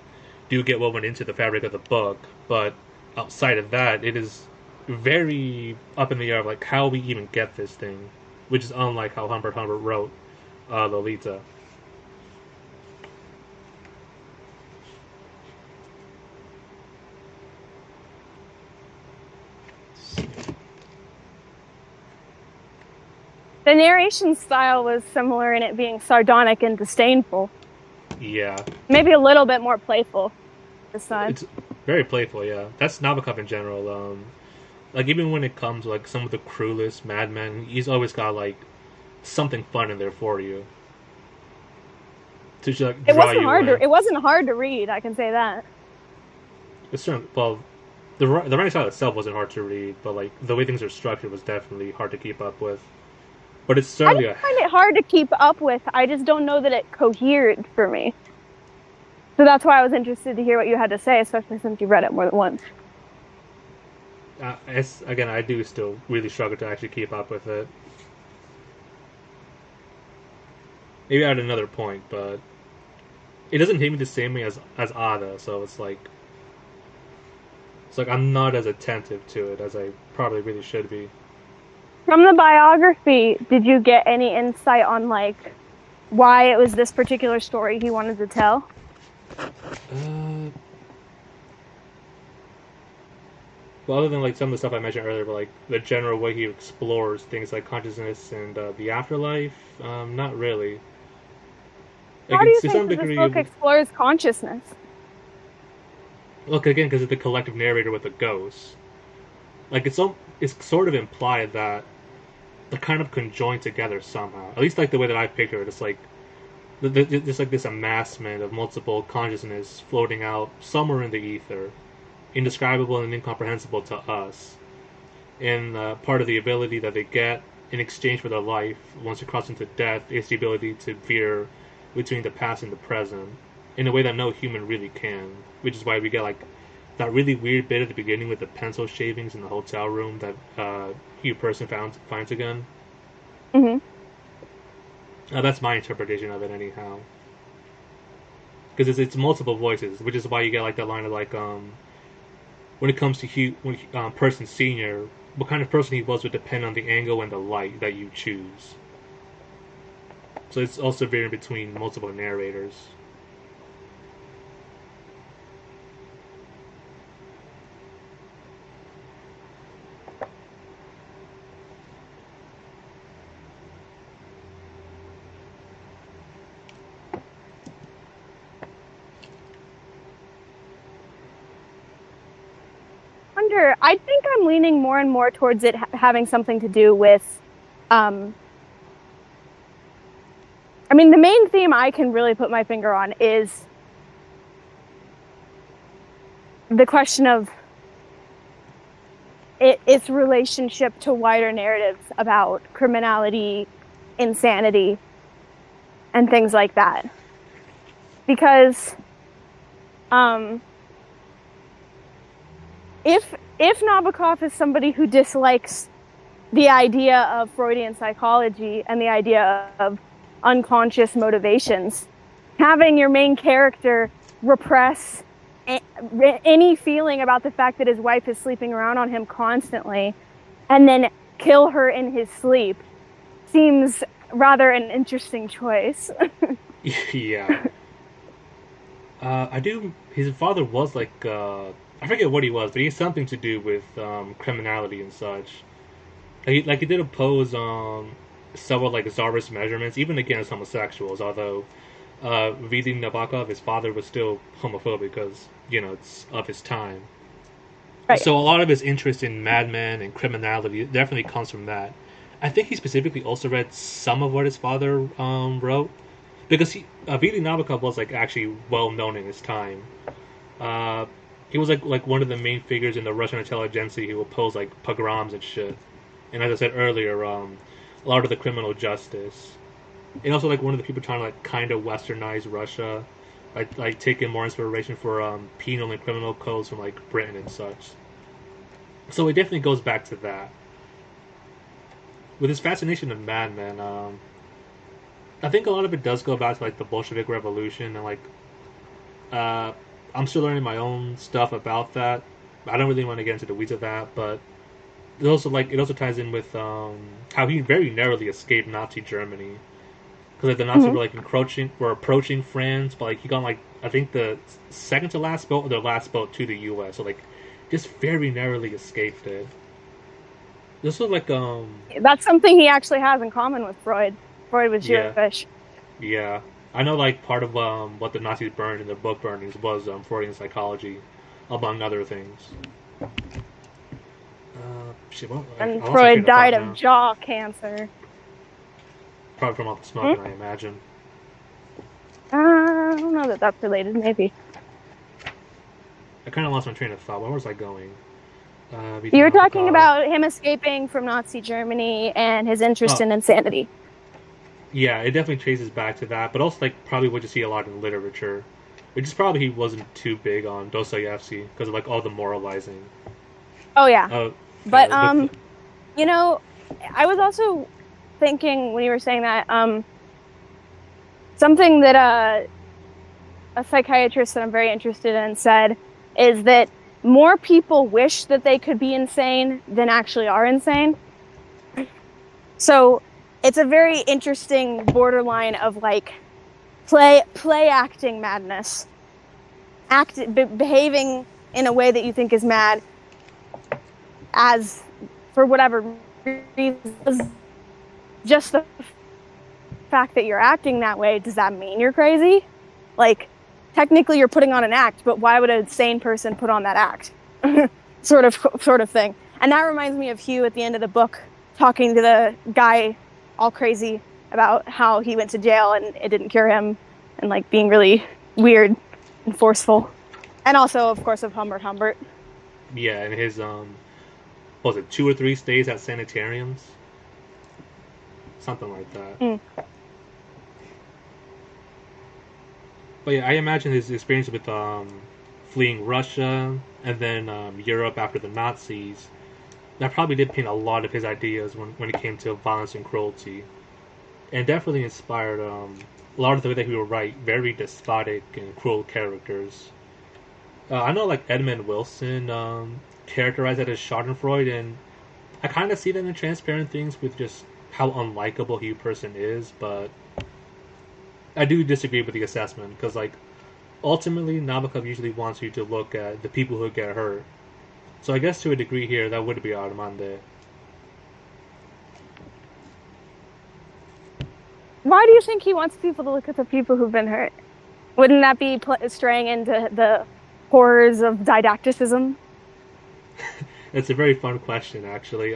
do get woven into the fabric of the book, but outside of that, it is very up in the air of like how we even get this thing, which is unlike how Humbert wrote Lolita. The narration style was similar in it being sardonic and disdainful. Yeah, maybe a little bit more playful this time. it's very playful. Yeah, that's Nabokov in general. Like even when it comes to, like some of the cruelest madmen, he's always got like something fun in there for you to just like, draw you in. It wasn't hard to read. I can say that. Well, the writing style itself wasn't hard to read, but like the way things are structured was definitely hard to keep up with. But it's I certainly didn't find it hard to keep up with. I just don't know that it cohered for me. So that's why I was interested to hear what you had to say, especially since you read it more than once. again, I do still really struggle to actually keep up with it. Maybe at another point, but it doesn't hit me the same way as Ada. So it's like I'm not as attentive to it as I probably really should be. From the biography, did you get any insight on like why it was this particular story he wanted to tell? Well, other than like some of the stuff I mentioned earlier, but like the general way he explores things like consciousness and the afterlife, not really. How do you think that this book explores consciousness? Look again because it's the collective narrator with the ghost. Like it's sort of implied that they're kind of conjoined together somehow. At least like the way that I picture it, it's like there's like this amassment of multiple consciousness floating out somewhere in the ether, indescribable and incomprehensible to us. And part of the ability that they get in exchange for their life once they cross into death is the ability to veer between the past and the present in a way that no human really can. Which is why we get like that really weird bit at the beginning with the pencil shavings in the hotel room that Hugh Person finds again. Mm-hmm. That's my interpretation of it, anyhow. Because it's multiple voices, which is why you get like that line of like when it comes to Person Senior, what kind of person he was would depend on the angle and the light that you choose. So it's also varying between multiple narrators. I think I'm leaning more and more towards it having something to do with, I mean, the main theme I can really put my finger on is the question of its relationship to wider narratives about criminality, insanity, and things like that. Because, if Nabokov is somebody who dislikes the idea of Freudian psychology and the idea of unconscious motivations, having your main character repress any feeling about the fact that his wife is sleeping around on him constantly and then kill her in his sleep seems rather an interesting choice. Yeah. His father was like, I forget what he was, but he had something to do with criminality and such. He did oppose several like czarist measurements, even against homosexuals. Although Vladimir Nabokov, his father, was still homophobic because it's of his time. Right. So a lot of his interest in madmen and criminality definitely comes from that. I think he specifically also read some of what his father wrote, because Vladimir Nabokov was like actually well known in his time. He was like one of the main figures in the Russian intelligentsia who opposed like pogroms and shit. And as I said earlier, a lot of the criminal justice. and also like one of the people trying to like kind of westernize Russia, like taking more inspiration for penal and criminal codes from like Britain and such. So it definitely goes back to that. With his fascination of madmen, I think a lot of it does go back to like the Bolshevik Revolution and like uh, I'm still learning my own stuff about that. I don't really want to get into the weeds of that, but it also ties in with how he very narrowly escaped Nazi Germany because like the Nazis Mm-hmm. were approaching France, but like he got like I think the second to last boat or the last boat to the U.S. So like just very narrowly escaped it. This was like That's something he actually has in common with Freud. Freud was yeah, Jewish. yeah. I know like part of what the Nazis burned in their book burnings was Freudian psychology, among other things. Shit, well, And I lost my Freud train of thought died of now. jaw cancer. Probably from all the Hmm? smoking, I imagine. I don't know that that's related, maybe. I kind of lost my train of thought. Where was I going? You Vladimir were talking Nabokov. about him escaping from Nazi Germany and his interest Oh, in insanity. yeah, it definitely traces back to that, but also like probably what you see a lot in literature, which is probably he wasn't too big on Dostoevsky because of like all the moralizing. Oh yeah. Uh, But with you know, I was also thinking when you were saying that, something that a psychiatrist that I'm very interested in said is that more people wish that they could be insane than actually are insane. So it's a very interesting borderline of like play acting madness, behaving in a way that you think is mad as for whatever reason. Just the fact that you're acting that way, does that mean you're crazy? Like, technically you're putting on an act, but why would a sane person put on that act? sort of thing. And that reminds me of Hugh at the end of the book talking to the guy all crazy about how he went to jail and it didn't cure him and like being really weird and forceful. And also, of course, of Humbert Humbert. yeah, and his what was it 2 or 3 stays at sanitariums, something like that. Mm. But yeah, I imagine his experience with fleeing Russia and then Europe after the Nazis. That probably did paint a lot of his ideas when it came to violence and cruelty, and definitely inspired a lot of the way that he would write very despotic and cruel characters. I know like Edmund Wilson characterized that as Schadenfreude, and I kind of see that in Transparent Things with just how unlikable he person is, but I do disagree with the assessment because like ultimately Nabokov usually wants you to look at the people who get hurt. So I guess to a degree here that would be Armande. Why do you think he wants people to look at the people who've been hurt? Wouldn't that be straying into the horrors of didacticism? It's a very fun question actually.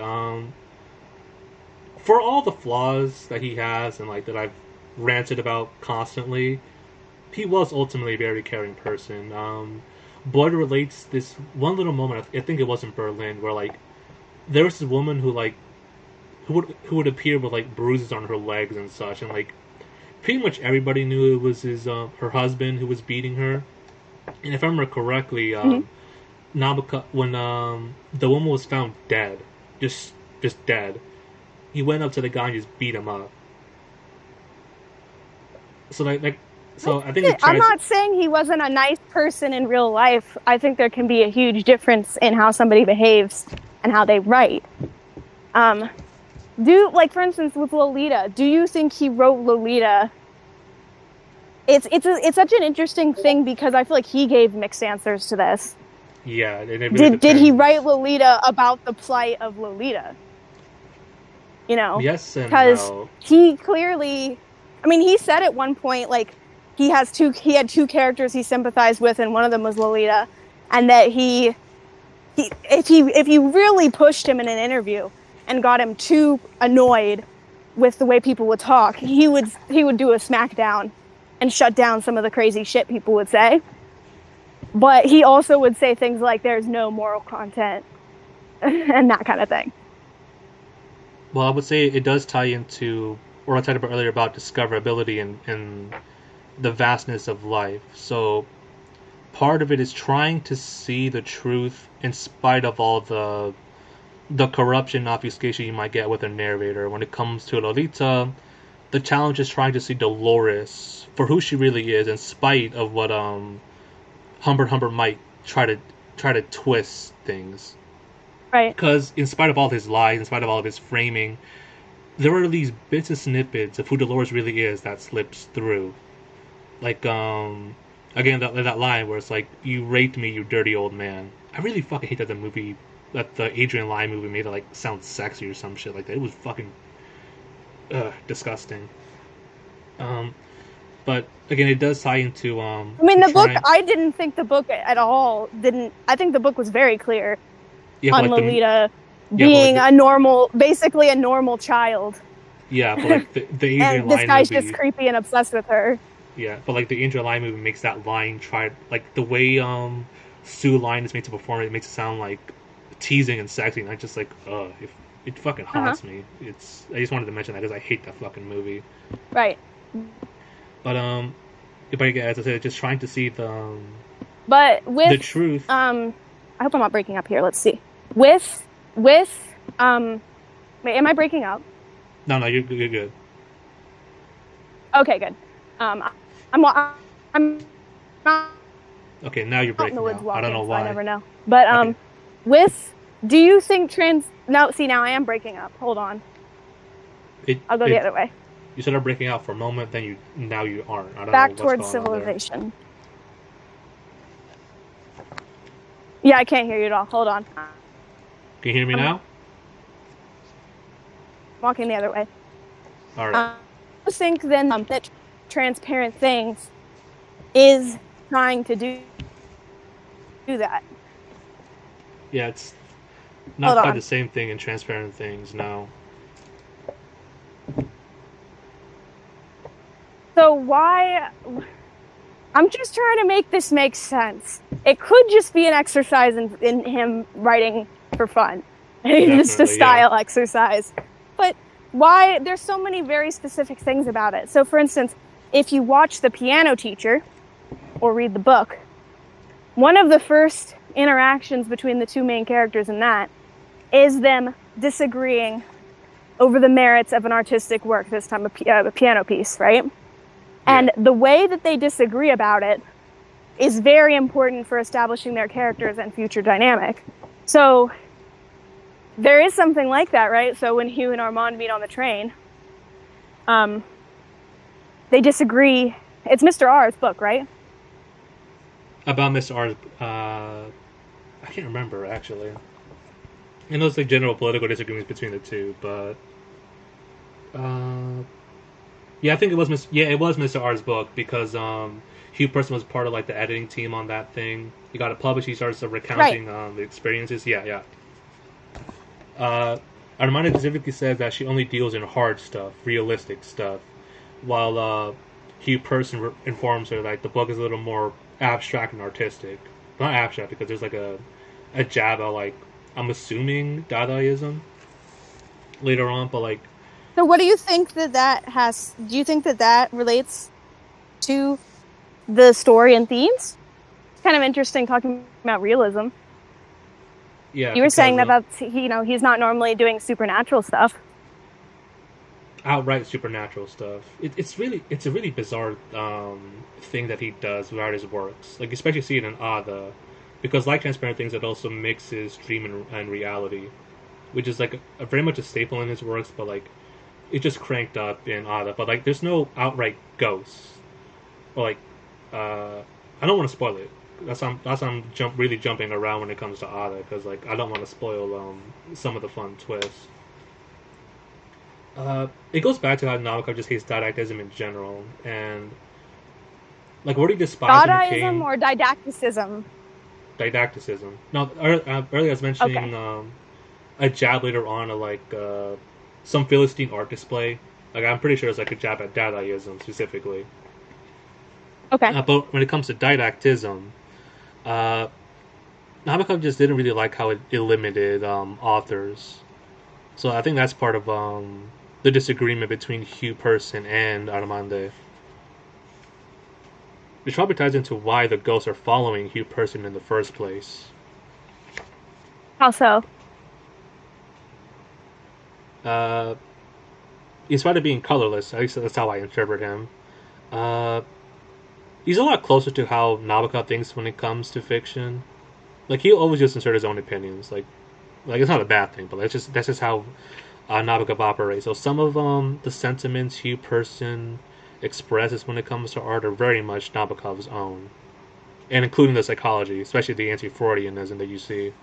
For all the flaws that he has and like that I've ranted about constantly, he was ultimately a very caring person. Blood relates this one little moment. I think it was in Berlin where like there was this woman who like who would appear with like bruises on her legs and such, and like pretty much everybody knew it was his her husband who was beating her. And if I remember correctly, Mhm. Nabokov when the woman was found dead, just dead, he went up to the guy and just beat him up. So so I think it I'm tries. not saying he wasn't a nice person in real life. I think there can be a huge difference in how somebody behaves and how they write. Um, like for instance with Lolita, do you think he wrote Lolita? It's such an interesting thing because I feel like he gave mixed answers to this. Yeah, it really Did he write depends. Lolita about the plight of Lolita? You know, Yes and because no. he clearly, I mean, he said at one point like he had two characters he sympathized with, and one of them was Lolita, and that if you really pushed him in an interview and got him too annoyed with the way people would talk, he would do a smackdown and shut down some of the crazy shit people would say. But he also would say things like there's no moral content and that kind of thing. Well, I would say it does tie into what I talked about earlier about discoverability and the vastness of life. So part of it is trying to see the truth in spite of all the corruption and obfuscation you might get with a narrator. When it comes to Lolita, the challenge is trying to see Dolores for who she really is, in spite of what Humbert might try to twist things. Right. Because in spite of all his lies, in spite of all of his framing, there are these bits and snippets of who Dolores really is that slips through. Like again, that line where it's like, "You raped me, you dirty old man." I really fucking hate that the Adrian Lyne movie made it like sound sexy or some shit like that. It was fucking disgusting. But again, it does tie into I mean, the book. I didn't think the book at all didn't. I think the book was very clear on Lolita being a normal, basically a normal child. Yeah, but like the Adrian Lyne movie, this guy's just creepy and obsessed with her. Yeah, but like the Adrian Lyne movie makes that line like the way Sue Lyon is made to perform it makes it sound like teasing and sexy, and I just like it fucking haunts me. I just wanted to mention that because I hate that fucking movie. Right. But again, as I said, just trying to see the with the truth. I hope I'm not breaking up here. Let's see. With wait, am I breaking up? No, you're good. Okay, good. I'm not. Okay, now you're breaking up. I don't know why. I never know. But okay. Do you think No, see, now I am breaking up. Hold on. I'll go the other way. You started breaking out for a moment, then now you aren't. I don't Back know what's towards civilization. On yeah, I can't hear you at all. Hold on. Can you hear me now? Walking the other way. All right. I think then that Transparent Things is trying to do that. Yeah, it's not quite the same thing in Transparent Things, no. So why... I'm just trying to make this make sense. It could just be an exercise in him writing for fun. Just a style exercise. But why? There's so many very specific things about it. So for instance, if you watch The Piano Teacher or read the book, one of the first interactions between the two main characters in that is them disagreeing over the merits of an artistic work, this time a piano piece, right? Yeah. And the way that they disagree about it is very important for establishing their characters and future dynamic. So there is something like that, right? So when Hugh and Armand meet on the train, they disagree. It's Mr. R's book, right? About Mr. R's, I can't remember, actually. I know it's like general political disagreements between the two, but yeah, I think it was Mr. R's book because Hugh Person was part of like the editing team on that thing. He got it published. He starts recounting the experiences. Yeah. Armanda specifically says that she only deals in hard stuff, realistic stuff, while Hugh Person informs her that the book is a little more abstract and artistic. Not abstract because there's like a jab at like, I'm assuming Dadaism later on, but like. So what do you think that has? Do you think that relates to the story and themes? It's kind of interesting talking about realism. Yeah, you were saying about he's not normally doing supernatural stuff. Outright supernatural stuff. It's a really bizarre thing that he does throughout his works. Like especially see it in Ada, because like Transparent Things, it also mixes dream and reality, which is like a very much a staple in his works. But like it just cranked up in Ada. But like there's no outright ghosts. Or like I don't want to spoil it. That's I'm really jumping around when it comes to Ada because like I don't want to spoil some of the fun twists. It goes back to how Nabokov just hates didacticism in general, and like what he despises Dadaism or didacticism. Didacticism. No, earlier I was mentioning a jab later on of like some Philistine art display. Like I'm pretty sure it's like a jab at Dadaism specifically. Okay. But when it comes to didacticism, Nabokov just didn't really like how it limited authors. So I think that's part of the disagreement between Hugh Person and Armande. Which probably ties into why the ghosts are following Hugh Person in the first place. How so? In spite of being colorless, at least that's how I interpret him. Uh, he's a lot closer to how Nabokov thinks when it comes to fiction. Like he'll always just insert his own opinions. Like it's not a bad thing, but that's just how Nabokov operates. So some of the sentiments Hugh Person expresses when it comes to art are very much Nabokov's own, and including the psychology, especially the anti-Freudianism that you see.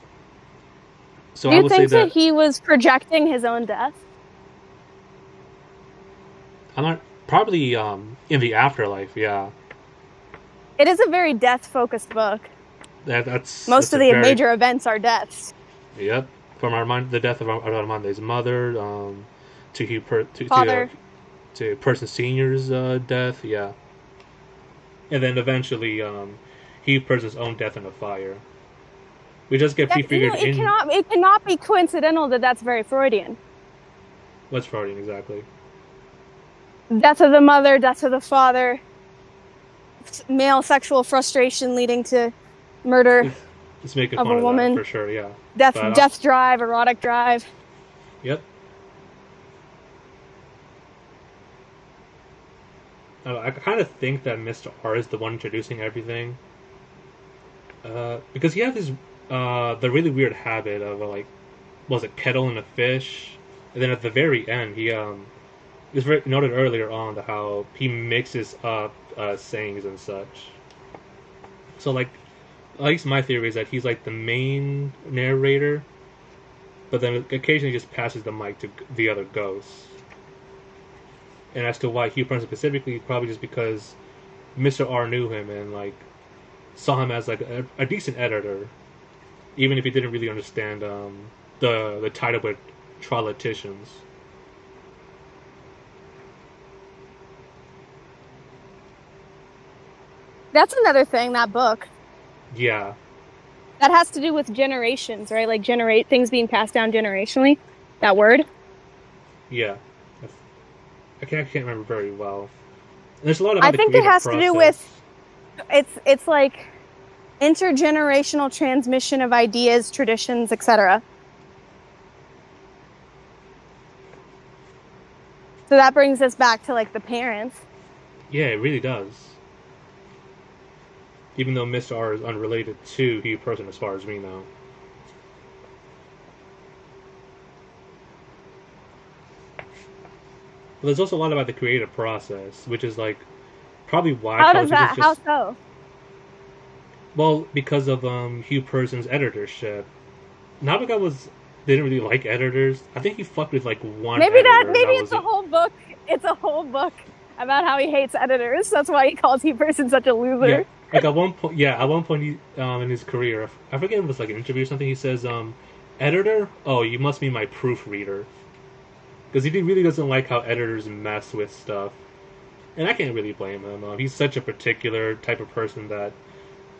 So Do I you would say think that that he was projecting his own death? I'm not probably in the afterlife. Yeah, It is a very death-focused book. that's Most of a the very major events are deaths. yep. From the death of Armande's mother, to Father. to Person Senior's death. Yeah, and then eventually Hugh Person's own death in a fire. We just get prefigured in It cannot be coincidental that that's very Freudian. what's Freudian exactly. Death of the mother, death of the father, male sexual frustration leading to murder Let's make of fun a of that woman. for sure. Yeah, Death, but death drive, erotic drive. yep. I kind of think that Mr. R is the one introducing everything, because he has this the really weird habit of like, was it kettle and a fish, and then at the very end he it was very noted earlier on how he mixes up sayings and such. So like, at least my theory is that he's like the main narrator, but then occasionally just passes the mic to the other ghosts. And as to why Hugh Person specifically, probably just because Mr. R knew him and like saw him as like a decent editor, even if he didn't really understand the title with Trolleticians. That's another thing, that book. Yeah, That has to do with generations, right? Like generate things being passed down generationally. That word. yeah. I can't remember very well. And there's a lot I about the think it creative has to do process. with it's like intergenerational transmission of ideas, traditions, etc. So that brings us back to like the parents. Yeah, it really does. Even though Mr. R is unrelated to Hugh Person as far as we know. But there's also a lot about the creative process, which is like probably why How does Trolleticians that? How just so? well, because of Hugh Person's editorship. Nabokov didn't really like editors. I think he fucked with like one editor, and Maybe that it's was a it. whole book. It's a whole book about how he hates editors. That's why he calls Hugh Person such a Yeah, loser. like at one point, yeah, at one point he, in his career, I forget if it was like an interview or something. He says, "Editor, oh, you must be my proofreader," because he really doesn't like how editors mess with stuff, and I can't really blame him. He's such a particular type of person that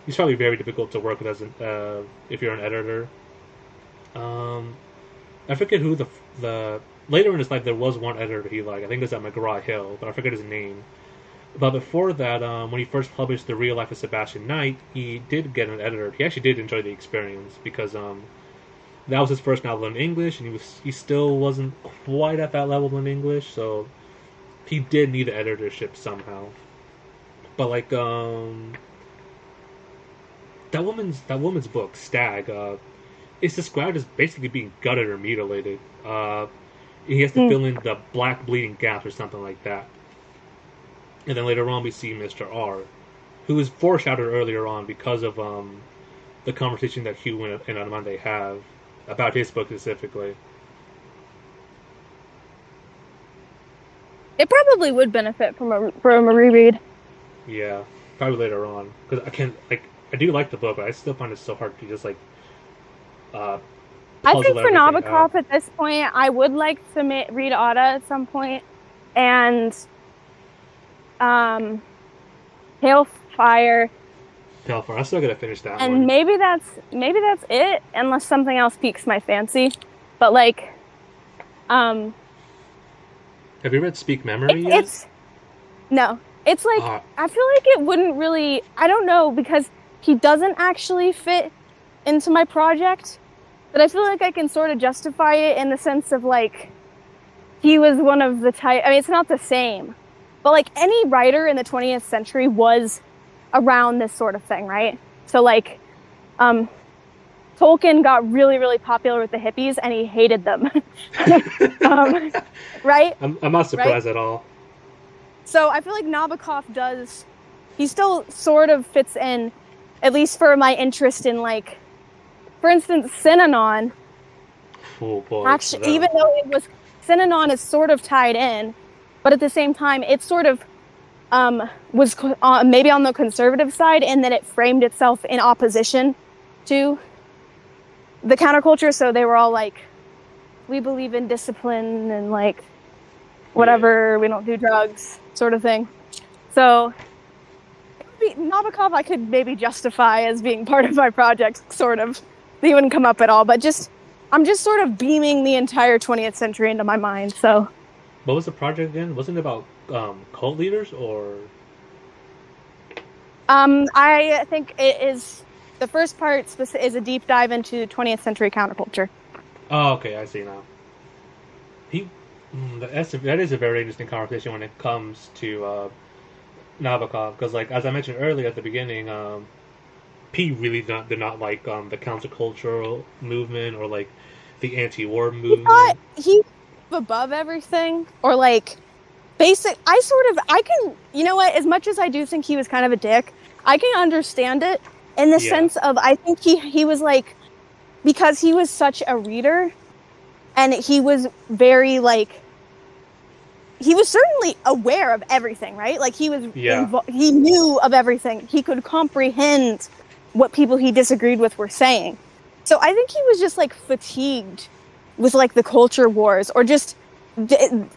he's probably very difficult to work with as if you're an editor. Um, I forget who the later in his life there was one editor he liked. I think it was at McGraw Hill, but I forget his name. But before that, when he first published The Real Life of Sebastian Knight, he did get an editor. He actually did enjoy the experience because that was his first novel in English, and he still wasn't quite at that level in English, so he did need an editorship somehow. But like that woman's book Stag, it's described as basically being gutted or mutilated. He has to Hmm. fill in the black bleeding gaps or something like that. And then later on, we see Mr. R, who was foreshadowed earlier on because of the conversation that Hugh and Armande have about his book specifically. It probably would benefit from a reread. Yeah, probably later on because I do like the book, but I still find it so hard to just like uh, I think puzzle for everything out. Nabokov at this point, I would like to read Ada at some point, and um, Hail Fire, Pelfar, I still gotta finish that and one. maybe that's it, unless something else piques my fancy. But like, um, Have you read Speak Memory yet? It's no. It's like Uh, I feel like it wouldn't really. I don't know because he doesn't actually fit into my project, but I feel like I can sort of justify it in the sense of like he was one of the type. I mean, it's not the same, but like any writer in the 20th century was around this sort of thing, right? So like, Tolkien got really, really popular with the hippies, and he hated them. Right? I'm not Right? surprised at all. So I feel like Nabokov does. He still sort of fits in, at least for my interest in like, for instance, Synanon. Oh boy. Actually, even though it was Synanon is sort of tied in, but at the same time, it sort of was maybe on the conservative side, and then it framed itself in opposition to the counterculture. So they were all like, we believe in discipline and like whatever, we don't do drugs, sort of thing. So Nabokov I could maybe justify as being part of my project, sort of. He wouldn't come up at all, but I'm just sort of beaming the entire 20th century into my mind. So What was the project again? Wasn't it about cult leaders or? I think it is the first part is a deep dive into 20th century counterculture. Oh, okay, I see now. He, that is a very interesting conversation when it comes to Nabokov, because like as I mentioned earlier at the beginning, P really did not like the countercultural movement or like the anti-war movement. He's above everything, or like basic. I can, you know what? As much as I do think he was kind of a dick, I can understand it in the sense of I think he was like, because he was such a reader, and he was very like. He was certainly aware of everything, right? Like he was, he knew of everything. He could comprehend what people he disagreed with were saying. So I think he was just like fatigued with like the culture wars, or just,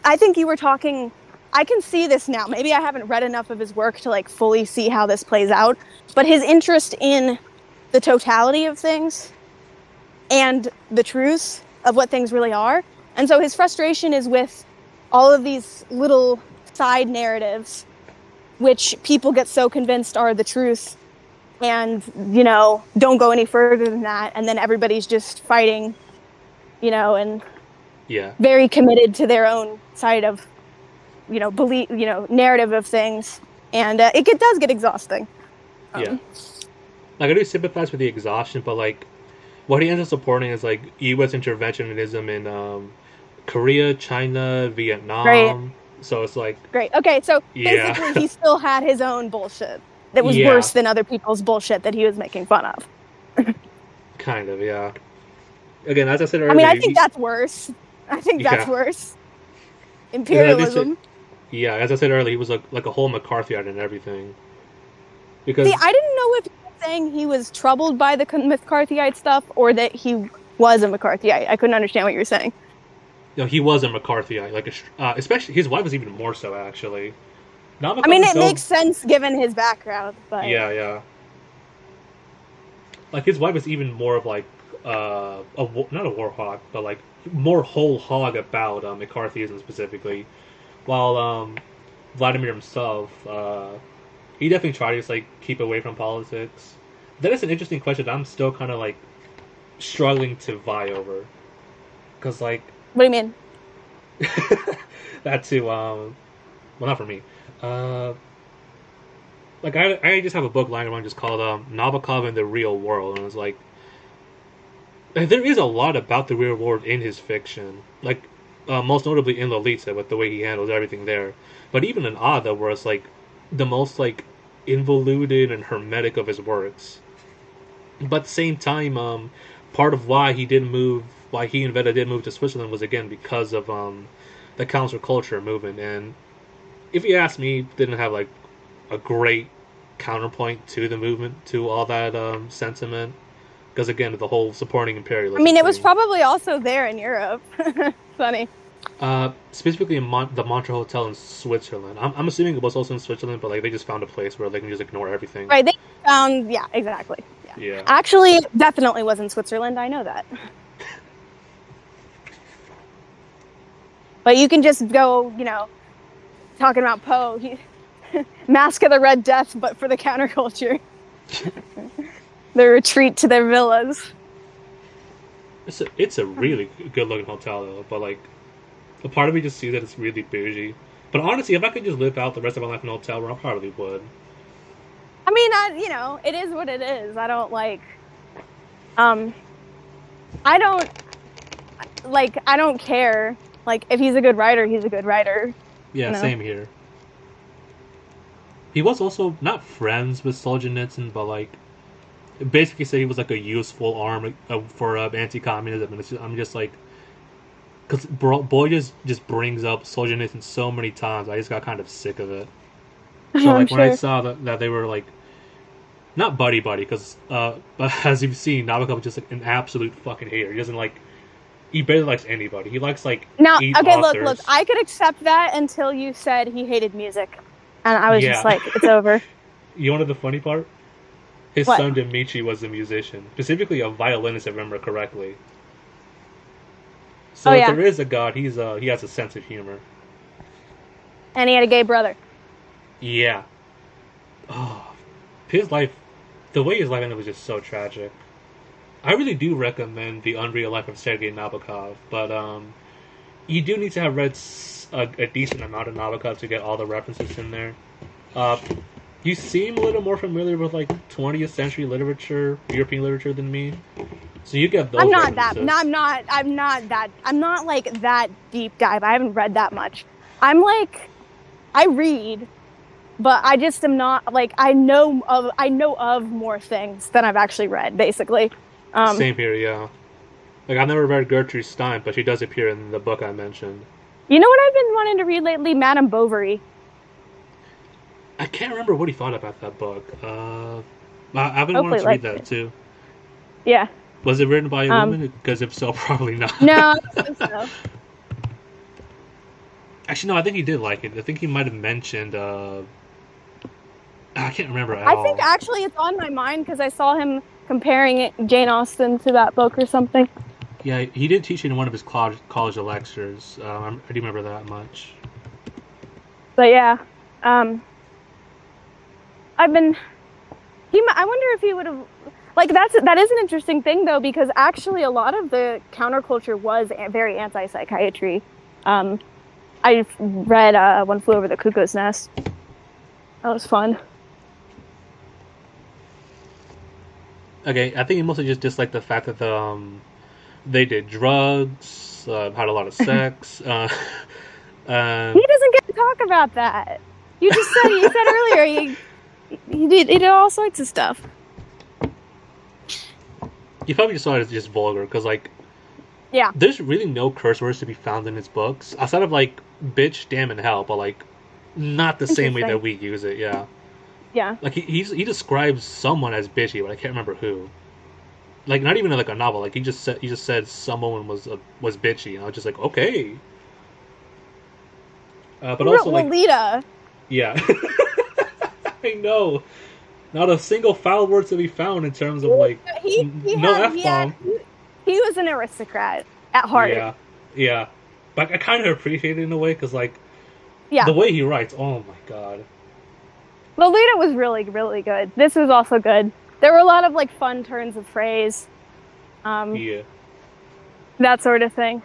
I think you were talking, I can see this now. Maybe I haven't read enough of his work to like fully see how this plays out, but his interest in the totality of things and the truth of what things really are. And so his frustration is with all of these little side narratives, which people get so convinced are the truth, and, you know, don't go any further than that. And then everybody's just fighting, you know, and very committed to their own side of, you know, belief, you know, narrative of things. And it does get exhausting. Like I do sympathize with the exhaustion, but like what he ends up supporting is like U.S. interventionism in Korea, China, Vietnam. Right. So it's like great. Okay, so basically he still had his own bullshit that was worse than other people's bullshit that he was making fun of. Kind of, yeah. Again, as I said earlier, I mean, I think that's worse. I think that's worse. Imperialism. As I said earlier, he was like a whole McCarthyite and everything. Because see, I didn't know if you were saying he was troubled by the McCarthyite stuff or that he was a McCarthyite. I couldn't understand what you were saying. You know, he was a McCarthyite, like especially his wife was even more so. Actually, I mean, it makes sense given his background, but like his wife was even more of like not a war hog, but like more whole hog about McCarthyism specifically. While Vladimir himself, he definitely tried to just like keep away from politics. That is an interesting question that I'm still kind of like struggling to vie over, because like. What do you mean? That too. Well, not for me. Like I just have a book lying around just called Nabokov and the Real World, and it's like there is a lot about the real world in his fiction. Like most notably in Lolita, with the way he handles everything there. But even in Ada, where it's like the most like involuted and hermetic of his works. But at the same time, part of why he and Veda did move to Switzerland was again because of the counterculture movement. And if you ask me, didn't have like a great counterpoint to the movement, to all that sentiment, because again, the whole supporting imperialism. I mean, it was probably also there in Europe. Funny. Specifically in the Montreux Hotel in Switzerland. I'm assuming it was also in Switzerland, but like they just found a place where they can just ignore everything. Right. They found, exactly. Yeah. Actually, it definitely was in Switzerland. I know that. But you can just go, talking about Poe, Mask of the Red Death, but for the counterculture. The retreat to their villas. It's a really good looking hotel though, but like a part of me just sees that it's really bougie. But honestly, if I could just live out the rest of my life in a hotel room, I probably would. I mean, it is what it is. I don't I don't care. Like, if he's a good writer, he's a good writer. Yeah, same here. He was also not friends with Solzhenitsyn, but like basically said he was like a useful arm for anti-communism. And I'm just like, because boy just brings up Solzhenitsyn so many times, I just got kind of sick of it. So like when I saw that they were like not buddy because but as you've seen, Nabokov is just like an absolute fucking hater. He doesn't like. He barely likes anybody. He likes like now. 8 Okay, authors. look. I could accept that until you said he hated music, and I was just like, it's over. You know the funny part? His son Dmitri was a musician, specifically a violinist, if I remember correctly. So if there is a god, he has a sense of humor. And he had a gay brother. Yeah. Oh, his life, the way his life ended was just so tragic. I really do recommend The Unreal Life of Sergei Nabokov, but you do need to have read a decent amount of Nabokov to get all the references in there. You seem a little more familiar with like 20th century literature, European literature than me, so you get those. I'm not like that deep dive. I haven't read that much. I'm like, I read, but I just am not like I know of more things than I've actually read, basically. Same here, yeah. Like, I've never read Gertrude Stein, but she does appear in the book I mentioned. You know what I've been wanting to read lately? Madame Bovary. I can't remember what he thought about that book. I've been wanting to read that, too. Yeah. Was it written by a woman? Because if so, probably not. No, I don't think so. Actually, no, I think he did like it. I think he might have mentioned... I can't remember at all. I think, actually, it's on my mind, because I saw him comparing Jane Austen to that book or something. Yeah, he did teach it in one of his college lectures. I do remember that much. But yeah, I wonder if he would have, like, that is an interesting thing though, because actually a lot of the counterculture was very anti-psychiatry. I read One Flew Over the Cuckoo's Nest. That was fun. Okay, I think he mostly just disliked the fact that they did drugs, had a lot of sex. He doesn't get to talk about that. You said earlier he did all sorts of stuff. You probably just saw it as just vulgar, because like, yeah, there's really no curse words to be found in his books outside of like bitch, damn, and hell, but like not the same way that we use it. Yeah. Yeah. Like he describes someone as bitchy, but I can't remember who. Like not even like a novel. Like he just said someone was bitchy, and I was just like, okay. But also like Lolita. Yeah. I know. Not a single foul word to be found in terms of like no F-bomb. He was an aristocrat at heart. Yeah. But I kind of appreciate it in a way, because like the way he writes, oh my god. Lolita was really, really good. This was also good. There were a lot of like fun turns of phrase. That sort of thing.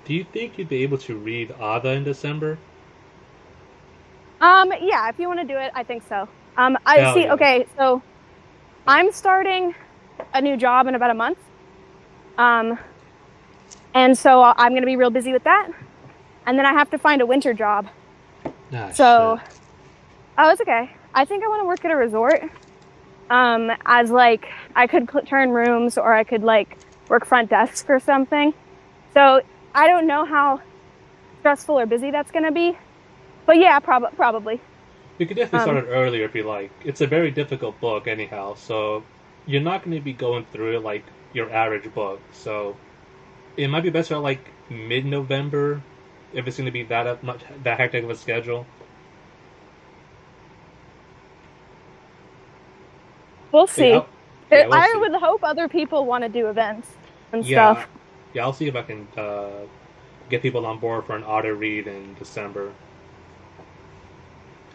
Do you think you'd be able to read Ada in December? Yeah, if you want to do it, I think so. Okay, so I'm starting a new job in about a month. And so I'm going to be real busy with that. And then I have to find a winter job. Shit. Oh, it's okay. I think I want to work at a resort. As like, I could turn rooms, or I could like work front desk or something. So I don't know how stressful or busy that's going to be. But yeah, probably. You could definitely start it earlier if you like. It's a very difficult book anyhow, so you're not going to be going through it like your average book. So it might be best at like mid-November, if it's going to be that hectic of a schedule. We'll see. We'll I see. would hope other people want to do events and stuff. Yeah, I'll see if I can get people on board for an auto read in December.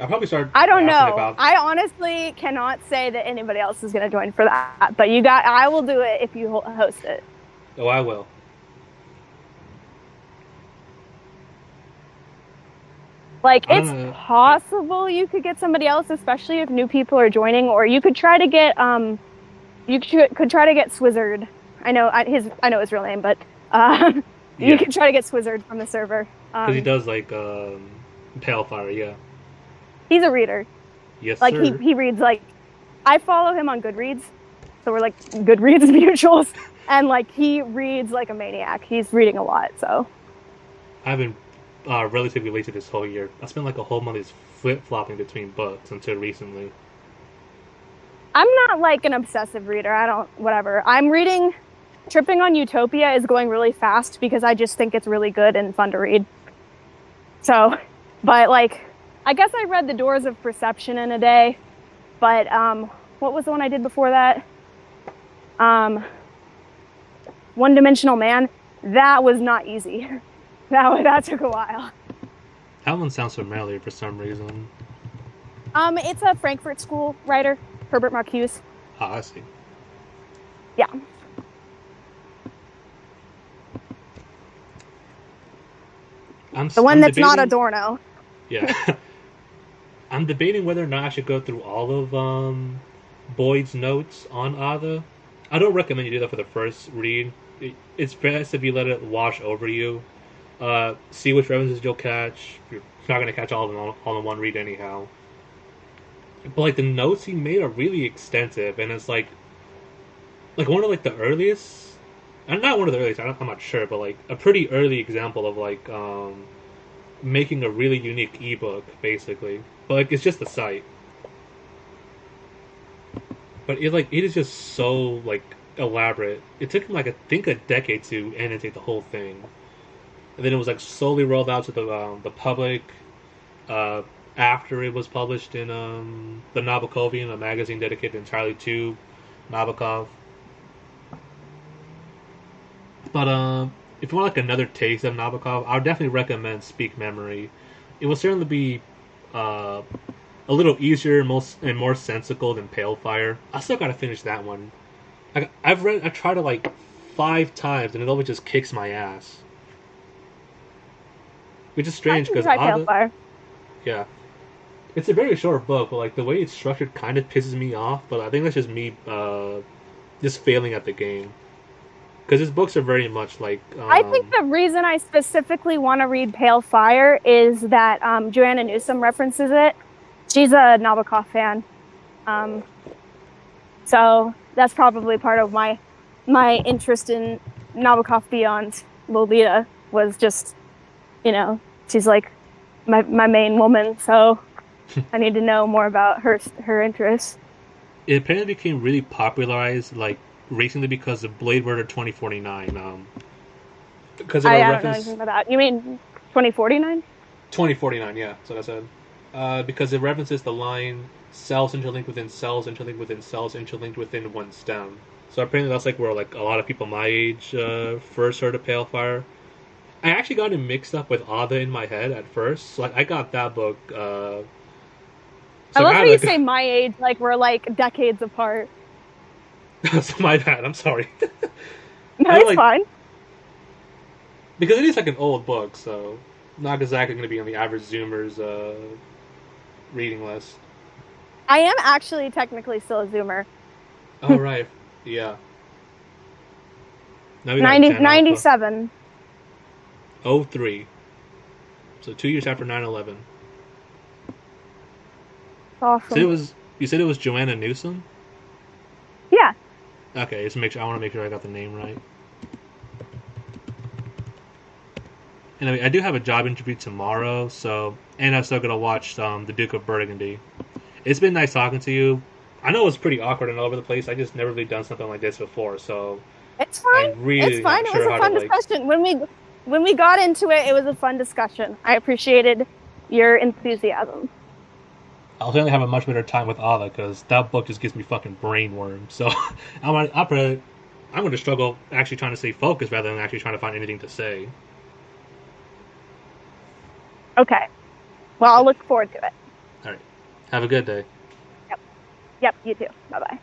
I'll probably start I don't asking know. about. I honestly cannot say that anybody else is going to join for that, but you got. I will do it if you host it. Oh, I will. Like I don't it's know. possible you could get somebody else, especially if new people are joining, or you could try to get could try to get Swizzard. I know his real name, but you Yeah, could try to get Swizzard from the server. because he does like Pale Fire. Yeah. He's a reader. Yes, Like sir. he reads like I follow him on Goodreads, so we're like Goodreads mutuals, and like he reads like a maniac. He's reading a lot, so I've been relatively late to this whole year. I spent like a whole month just flip flopping between books until recently. I'm not like an obsessive reader. I don't whatever. I'm reading. Tripping on Utopia is going really fast because I just think it's really good and fun to read. So, but like, I guess I read The Doors of Perception in a day. But what was the one I did before that? One Dimensional Man. That was not easy. That took a while. That one sounds familiar for some reason. It's a Frankfurt School writer, Herbert Marcuse. Ah, I see. Yeah. The one I'm that's not debating, Adorno. Yeah. I'm debating whether or not I should go through all of Boyd's notes on Ada. I don't recommend you do that for the first read. It's best if you let it wash over you. See which references you'll catch. You're not going to catch all of them all in one read anyhow. But like the notes he made are really extensive, and it's like one of like the earliest, and not one of the earliest. I'm not sure, but like a pretty early example of like making a really unique ebook, basically. But like it's just a site. But it is just so like elaborate. It took him like I think a decade to annotate the whole thing, and then it was like slowly rolled out to the public uh, after it was published in the Nabokovian, a magazine dedicated entirely to Nabokov. But if you want like another taste of Nabokov, I would definitely recommend Speak Memory. It will certainly be uh, a little easier and more sensical than Pale Fire. I still gotta finish that one. I've tried it like 5 times and it always just kicks my ass. Which is I strange can because try Pale Fire. yeah, it's a very short book, but like the way it's structured kind of pisses me off. But I think that's just me just failing at the game because his books are very much like. I think the reason I specifically want to read Pale Fire is that Joanna Newsom references it. She's a Nabokov fan. So that's probably part of my interest in Nabokov beyond Lolita was just, she's like my main woman, so I need to know more about her interests. It apparently became really popularized like recently because of Blade Runner 2049. Because of I a don't know reference anything about that. You mean 2049? 2049, yeah, that's what I said. Because it references the line cells interlinked within cells, interlinked within cells, interlinked within one stem. So apparently that's like where like a lot of people my age first heard of Pale Fire. I actually got it mixed up with Ada in my head at first. So, like I got that book. So I love how you like, say my age like we're like decades apart. so my bad. I'm sorry. No, it's fine. Because it is like an old book, so not exactly going to be on the average Zoomer's reading list. I am actually technically still a Zoomer. Oh, right. Yeah. Now we 97. 03. So 2 years after 9/11. Awesome. You said it was Joanna Newsom? Yeah. Okay, I want to make sure I got the name right. Anyway, I do have a job interview tomorrow, and I'm still gonna watch The Duke of Burgundy. It's been nice talking to you. I know it was pretty awkward and all over the place. I just never really done something like this before, so it's fine. It's fine. It was a fun discussion. When we got into it, it was a fun discussion. I appreciated your enthusiasm. I'll certainly have a much better time with Ada because that book just gives me fucking brainworm. So I'll probably I'm going to struggle actually trying to stay focused rather than actually trying to find anything to say. Okay. Well, I'll look forward to it. All right. Have a good day. Yep. Yep. You too. Bye bye.